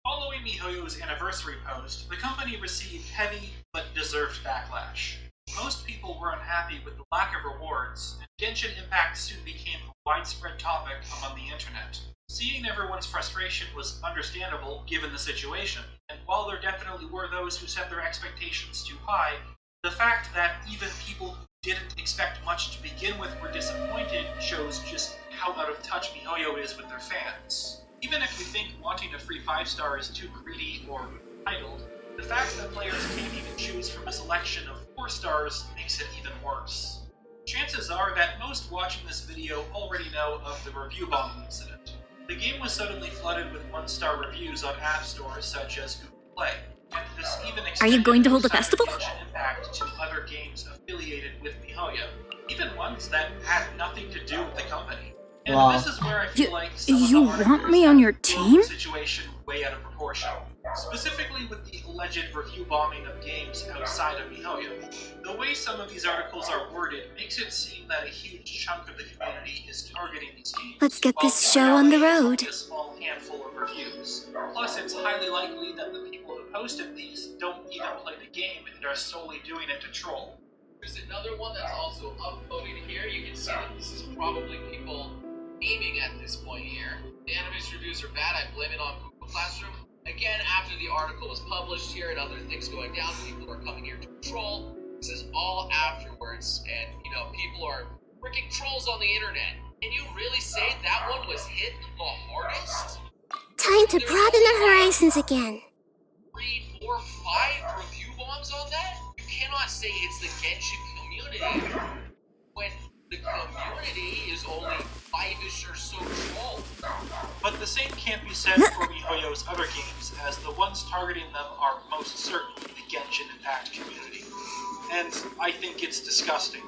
Following miHoYo's anniversary post, the company received heavy but deserved backlash. Most people were unhappy with the lack of rewards, and Genshin Impact soon became a widespread topic among the internet. Seeing everyone's frustration was understandable given the situation, and while there definitely were those who set their expectations too high, the fact that even people who didn't expect much to begin with were disappointed shows just how out of touch miHoYo is with their fans. Even if you think wanting a free 5-star is too greedy or entitled, the fact that players can't even choose from a selection of 4 stars makes it even worse. Chances are that most watching this video already know of the review bombing incident. The game was suddenly flooded with 1-star reviews on app stores such as Google Play, and this even Are you going to hold a extended festival? Genshin Impact to other games affiliated with miHoYo, even ones that had nothing to do with the company. And Wow. this is where I feel like some of You the want articles me on your have blown team? the situation way out of proportion. Specifically with the alleged review bombing of games outside of miHoYo. The way some of these articles are worded makes it seem that a huge chunk of the community is targeting these games. Let's get while this in show on the reality, road. it's only a small handful of reviews. Plus, it's highly likely that the people who posted these don't even play the game and are solely doing it to troll. There's another one that's also uploaded here. You can see that this is probably people aiming at this point here. The Animus reviews are bad. I blame it on Google Classroom. Again, after the article was published here and other things going down, people are coming here to troll. This is all afterwards, and people are freaking trolls on the internet. Can you really say that one was hit the hardest? Time to broaden the horizons again. 3, 4, 5 review bombs on that? You cannot say it's the Genshin community when the community is only 5-ish or so trolled. But the same can't be said for miHoYo's other games, as the ones targeting them are most certainly the Genshin Impact community. And I think it's disgusting.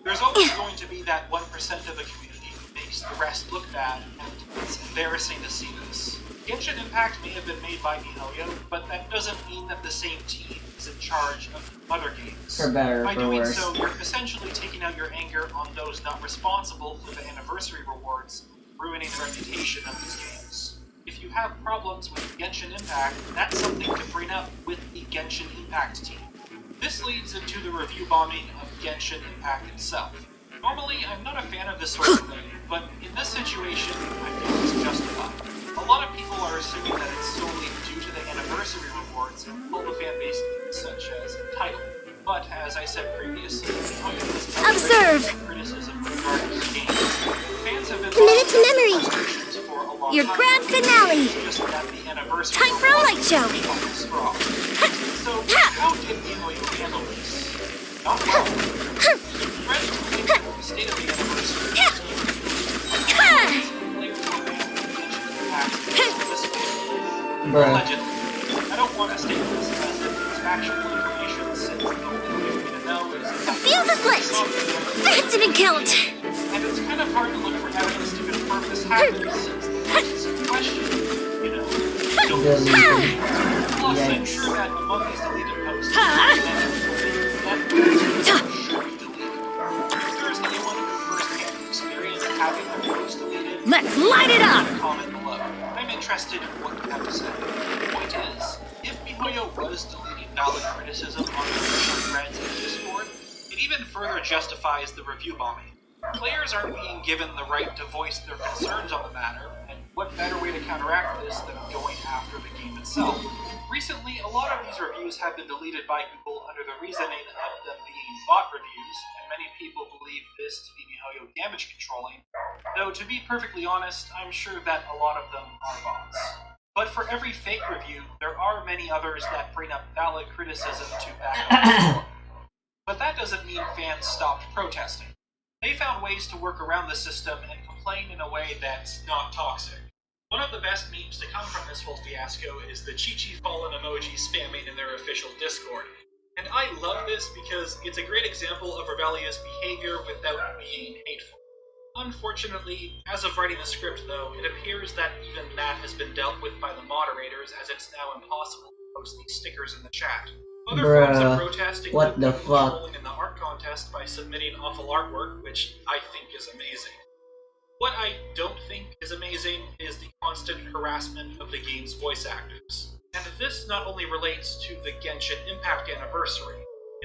There's always going to be that 1% of the community who makes the rest look bad, and it's embarrassing to see this. Genshin Impact may have been made by miHoYo, but that doesn't mean that the same team is in charge of other games. For better or By for doing worse. so, you're essentially taking out your anger on those not responsible for the anniversary rewards, ruining the reputation of these games. If you have problems with Genshin Impact, that's something to bring up with the Genshin Impact team. This leads into the review bombing of Genshin Impact itself. Normally, I'm not a fan of this sort of thing, but in this situation, I feel it's justified. A lot of people are assuming that it's solely due to the anniversary rewards and pull the fanbase such as entitled. But as I said previously, Observe. criticism regarding the game. Fans have been Committed to memory. frustrations for a long Your time. grand finale. Just that the anniversary Time for a light show. Straw. So how did miHoYo handle this? Not well. Threats related to the state of the anniversary. Bruh. Allegedly. I don't want to state this as if it's factual information, since the only way for me to know is if The fuse is lit. That didn't count. and it's kind of hard to look for evidence to confirm this happened, since the posts in question, don't Deleted. Plus, I'm Yikes. sure that among these deleted posts, that should be deleted. If there's anyone who firsthand experienced having their post deleted, Let's light it up. comment below. I'm interested in what you have to say. The point is, if miHoYo was deleting valid criticism on the official threads in Discord, it even further justifies the review bombing. Players aren't being given the right to voice their concerns on the matter, and what better way to counteract this than going after the game itself? Recently, a lot of these reviews have been deleted by Google under the reasoning of them being bot reviews, and many people believe this to be miHoYo damage controlling, though to be perfectly honest, I'm sure that a lot of them are bots. But for every fake review, there are many others that bring up valid criticism to back up. But that doesn't mean fans stopped protesting. They found ways to work around the system and complain in a way that's not toxic. One of the best memes to come from this whole fiasco is the Chi-Chi Fallen emoji spamming in their official Discord. And I love this because it's a great example of rebellious behavior without being hateful. Unfortunately, as of writing the script though, it appears that even that has been dealt with by the moderators, as it's now impossible to post these stickers in the chat. Other forms of protest include what the fuck? trolling in the art contest by submitting awful artwork, which I think is amazing. What I don't think is amazing is the constant harassment of the game's voice actors. And this not only relates to the Genshin Impact anniversary.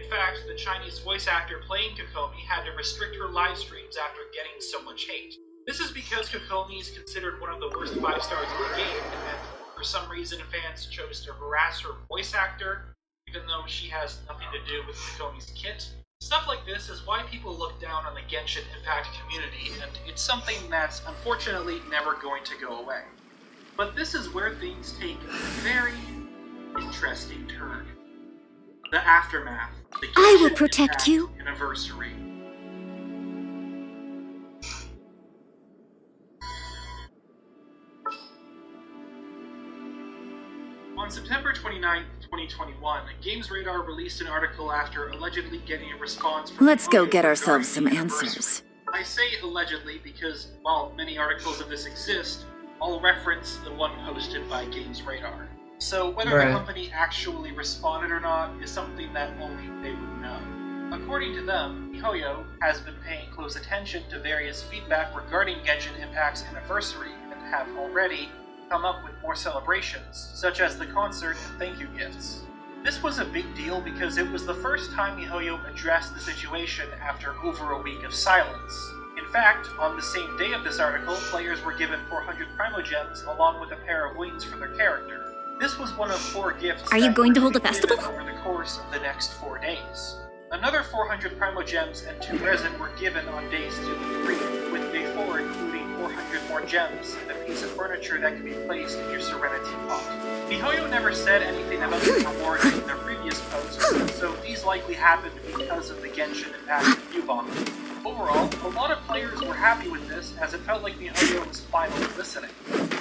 In fact, the Chinese voice actor playing Kokomi had to restrict her live streams after getting so much hate. This is because Kokomi is considered one of the worst 5 stars in the game, and for some reason fans chose to harass her voice actor, even though she has nothing to do with Kokomi's kit. Stuff like this is why people look down on the Genshin Impact community, and it's something that's unfortunately never going to go away. But this is where things take a very interesting turn. The aftermath. The I will Genshin protect Impact you. Anniversary. On September 29th, 2021, GamesRadar released an article after allegedly getting a response from Let's go Kokomi get ourselves some regarding the anniversary. answers. I say allegedly because, while many articles of this exist, I'll reference the one posted by GamesRadar. So whether the company actually responded or not is something that only they would know. According to them, miHoYo has been paying close attention to various feedback regarding Genshin Impact's anniversary and have already come up with more celebrations, such as the concert and thank you gifts. This was a big deal because it was the first time miHoYo addressed the situation after over a week of silence. In fact, on the same day of this article, players were given 400 Primogems along with a pair of wings for their character. This was one of 4 gifts. Are you that going to were hold a given festival? over the course of the next 4 days. Another 400 Primogems and 2 resin were given on days 2 and 3, with day 4 including 400 more gems and a piece of furniture that can be placed in your Serenity pot. miHoYo never said anything about the rewards in their previous posts, so these likely happened because of the Genshin Impact review bomb. Overall, a lot of players were happy with this, as it felt like miHoYo was finally listening.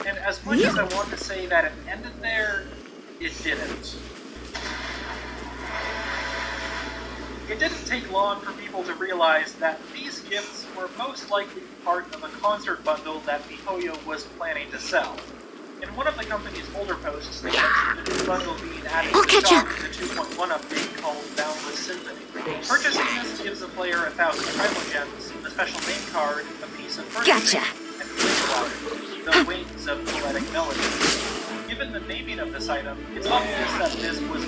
And as much as I want to say that it ended there, it didn't. It didn't take long for people to realize that these gifts were most likely part of a concert bundle that miHoYo was planning to sell. In one of the company's older posts, they mentioned the new bundle being added to the shop in the 2.1 update called Boundless Symphony. Purchasing this gives the player 1,000 Primogems, a special name card, a piece of furniture, and Wing the wings of poetic melody. Given the naming of this item, it's obvious that this was a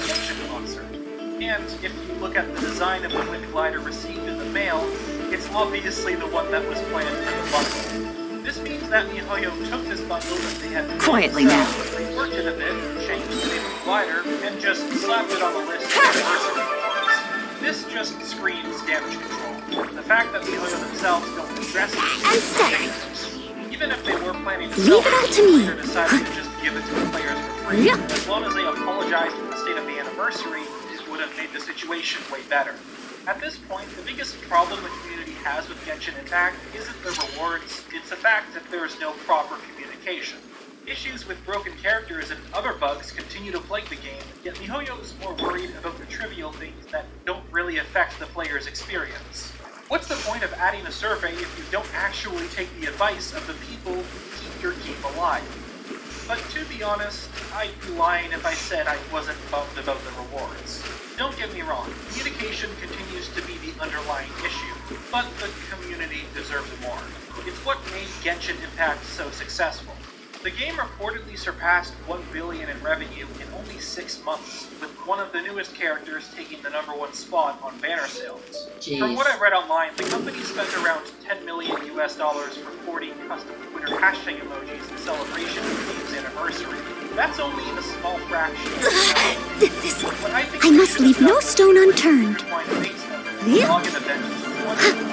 Genshin concert. And if you look at the design of the Wind Glider received in the mail, it's obviously the one that was planned for the bundle. This means that miHoYo took this bundle that they had Quietly now. reworked it a bit, changed the name of the glider, and just slapped it on the list of anniversary rewards. This just screams damage control. The fact that miHoYo themselves don't address it And stay. even if they were planning to sell Leave it all to me. they decided to just give it to the players for free. Yep. As long as they apologized for the state of the anniversary, it would have made the situation way better. At this point, the biggest problem the community has with Genshin Impact isn't the rewards, it's the fact that there is no proper communication. Issues with broken characters and other bugs continue to plague the game, yet miHoYo is more worried about the trivial things that don't really affect the player's experience. What's the point of adding a survey if you don't actually take the advice of the people who keep your game alive? But to be honest, I'd be lying if I said I wasn't bummed about the rewards. Don't get me wrong, communication continues to be the underlying issue, but the community deserves more. It's what made Genshin Impact so successful. The game reportedly surpassed 1 billion in revenue in only 6 months, with one of the newest characters taking the #1 spot on banner sales. Jeez. From what I read online, the company spent around $10 million for 40 custom Twitter hashtag emojis in celebration of the game's anniversary. That's only a small fraction of the This. What I think I must leave no stone unturned. Yep. Log an event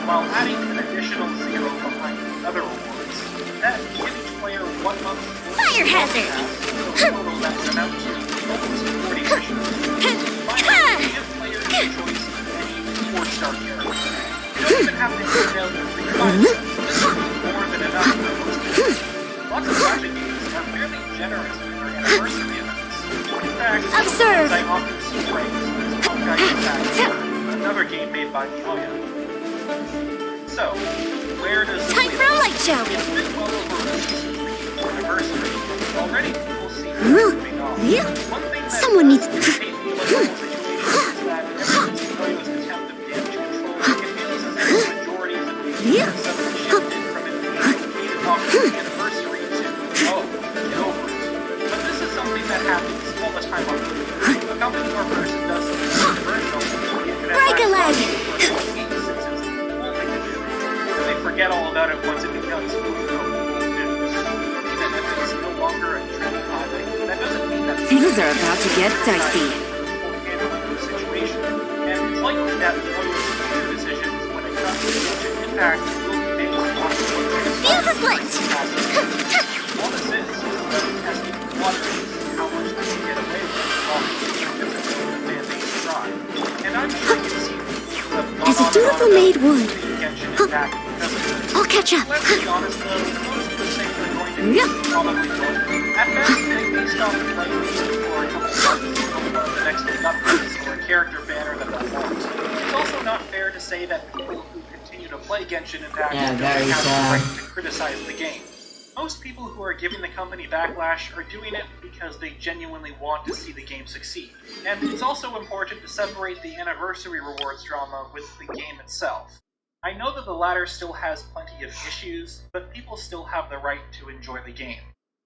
while adding an additional 0 behind the other rewards. That give each player 1 month Fire hazard! total that would amount to almost 40 missions. don't even have to detail the 3 fights. This would be more than enough for most games. Lots of Gacha games are fairly generous with their anniversary events. In fact, Observe. I often see praise is Honkai Impact, another game made by MiHoYo. So, where does Time for a light show. It's been well over a season for anniversary, and already people seem to be moving on. One thing that Someone needs- irritates me about the whole situation is that ever since MiHoYo's attempt to binge control, it feels as if the majority of the media has suddenly shifted from it being to talk about the anniversary to, oh, get over it. But this is something that happens all the time on Twitter. If a company or person does something controversial, the internet Break a leg. for weeks since it's the cool thing to do. They forget all about it once it becomes news. Even if it's no longer a trending topic, that doesn't mean that Things are about to get dicey. people handle the situation. And it's likely that MiHoYo's future decisions when it comes to Genshin Impact will be based on what Fuse is lit. all this is testing the waters and how much they can get away with while the fan base try. And I'm sure you've seen people who have As a dutiful maid would. Genshin Impact because of this. I'll catch up. Let's be honest though, most of the things they're going to do probably won't. At best, they may stop playing these for a couple months until one of the next big updates or a character banner that they'll want. It's also not fair to say that people who continue to play Genshin Impact Yeah, don't very have sad. the right to criticize the game. Most people who are giving the company backlash are doing it because they genuinely want to see the game succeed. And it's also important to separate the anniversary rewards drama with the game itself. I know that the latter still has plenty of issues, but people still have the right to enjoy the game.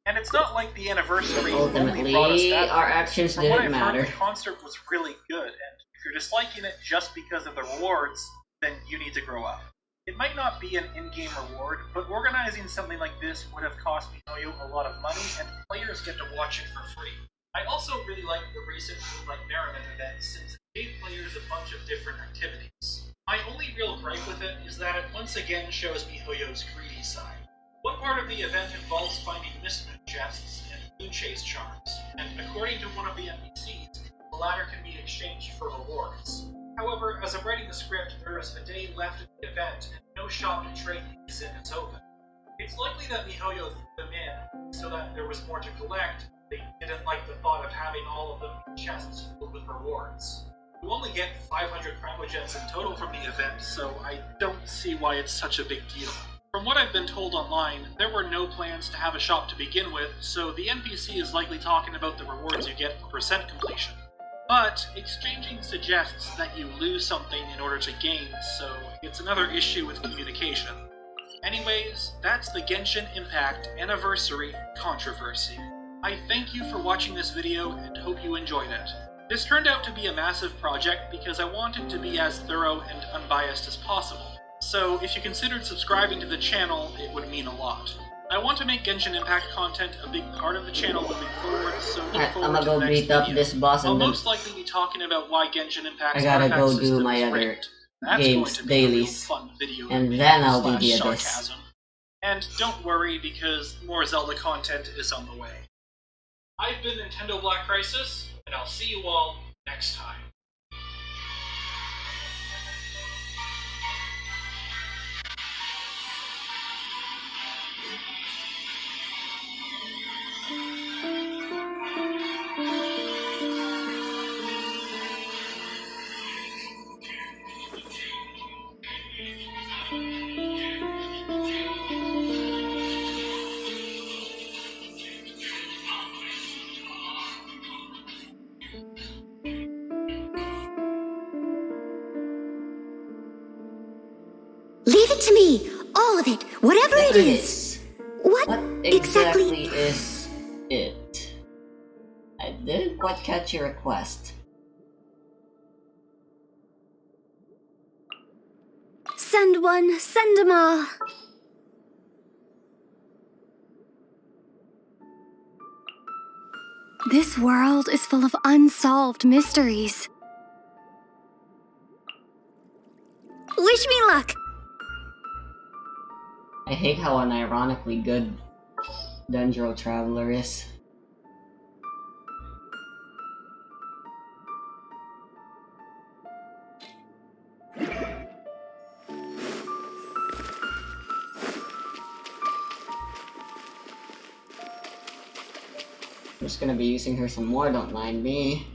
And it's not like the anniversary only brought us Ultimately, that. our actions From what didn't I've heard, matter. the concert was really good, and if you're disliking it just because of the rewards, then you need to grow up. It might not be an in-game reward, but organizing something like this would have cost MiHoYo a lot of money, and players get to watch it for free. I also really like the recent Moonlight Merriment event since it gave players a bunch of different activities. My only real gripe with it is that it once again shows MiHoYo's greedy side. One part of the event involves finding Mistmoon chests and Moon Chase charms, and according to one of the NPCs, the latter can be exchanged for rewards. However, as I'm writing the script, there is a day left of the event, and no shop to trade these in is open. It's likely that MiHoYo threw them in so that there was more to collect. They didn't like the thought of having all of them in chests filled with rewards. You only get 500 Primogems in total from the event, so I don't see why it's such a big deal. From what I've been told online, there were no plans to have a shop to begin with, so the NPC is likely talking about the rewards you get for percent completion. But exchanging suggests that you lose something in order to gain, so it's another issue with communication. Anyways, that's the Genshin Impact Anniversary Controversy. I thank you for watching this video and hope you enjoyed it. This turned out to be a massive project because I wanted to be as thorough and unbiased as possible. So if you considered subscribing to the channel, it would mean a lot. I want to make Genshin Impact content a big part of the channel moving forward, so look Alright, forward I'ma to go the next beat up video. this boss I'll and then most likely be talking about why Genshin Impact's I gotta artifact go do system my is other rigged. That's games going to be a real dailies. fun video And to then make I'll do slash the abyss. sarcasm. And don't worry, because more Zelda content is on the way. I've been Nintendo Black Crisis, and I'll see you all next time. Leave it to me. All of it. Whatever it is. What What exactly is it? I didn't quite catch your request. Send one, send 'em all. This world is full of unsolved mysteries. Wish me luck. I hate how unironically good Dendro Traveler is. I'm just gonna be using her some more, don't mind me.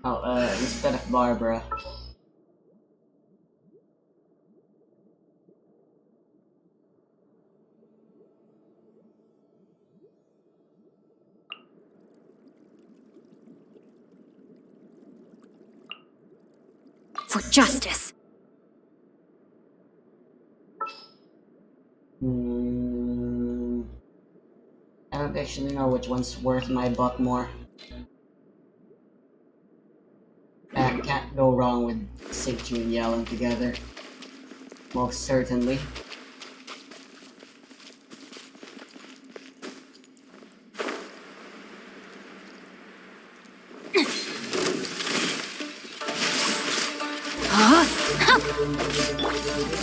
Oh, instead of Barbara. For justice. I don't actually know which one's worth my buck more. I can't go wrong with Sigju and Yellen together. Most certainly.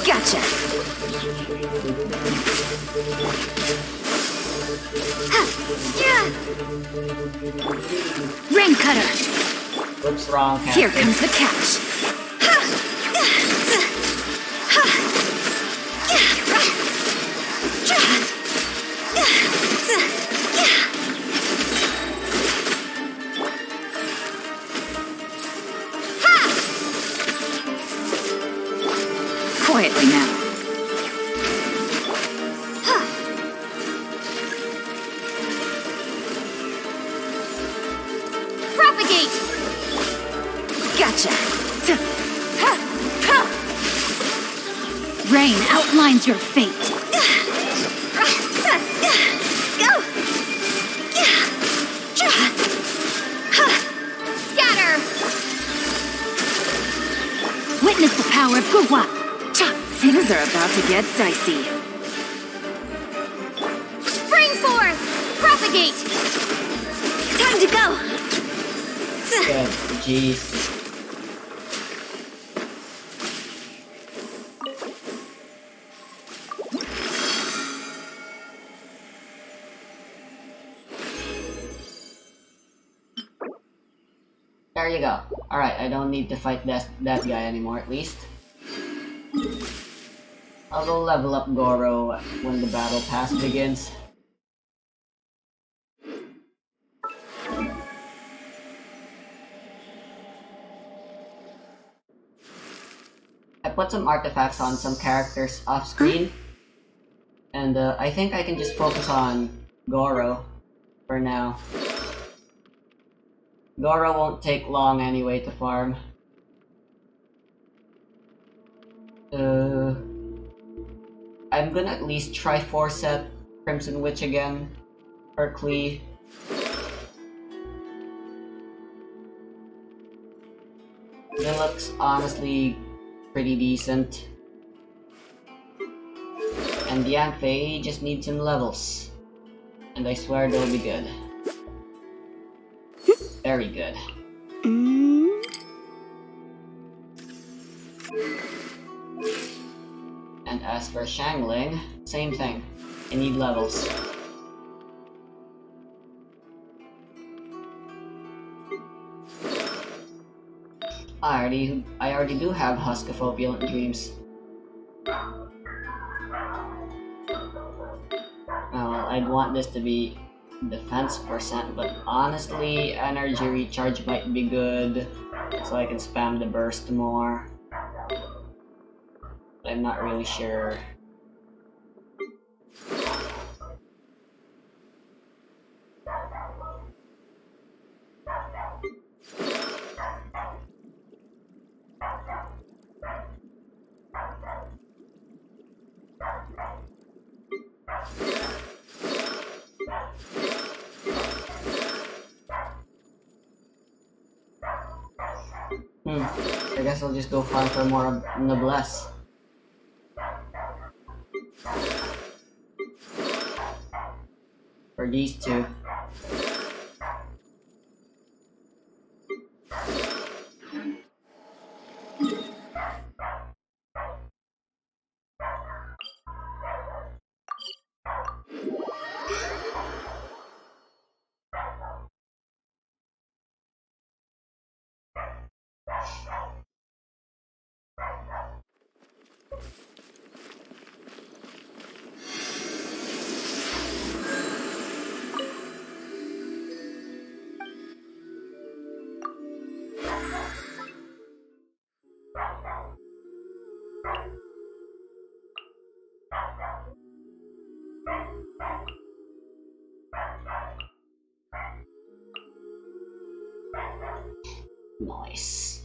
Gotcha. Rain cutter. What's wrong, Captain? Here comes the catch. Quietly now. Propagate! Gotcha. Rain outlines your fate. Go! Scatter! Witness the power of Guwa. Things are about to get dicey. Spring forth! Propagate! Time to go! Good, jeez. There you go. Alright, I don't need to fight that guy anymore, at least. I'll go level up Goro when the battle pass begins. I put some artifacts on some characters off screen, and I think I can just focus on Goro for now. Goro won't take long anyway to farm. I'm gonna at least try 4-set Crimson Witch again, or Klee. It looks honestly pretty decent. And the Yanfei just needs some levels. And I swear they'll be good. Very good. And as for Shangling, same thing. I need levels. I already do have Husk of Opulent Dreams. Well, I'd want this to be defense percent, but honestly, energy recharge might be good, so I can spam the burst more. I'm not really sure. I guess I'll just go farm for more Noblesse. For these two. Nice.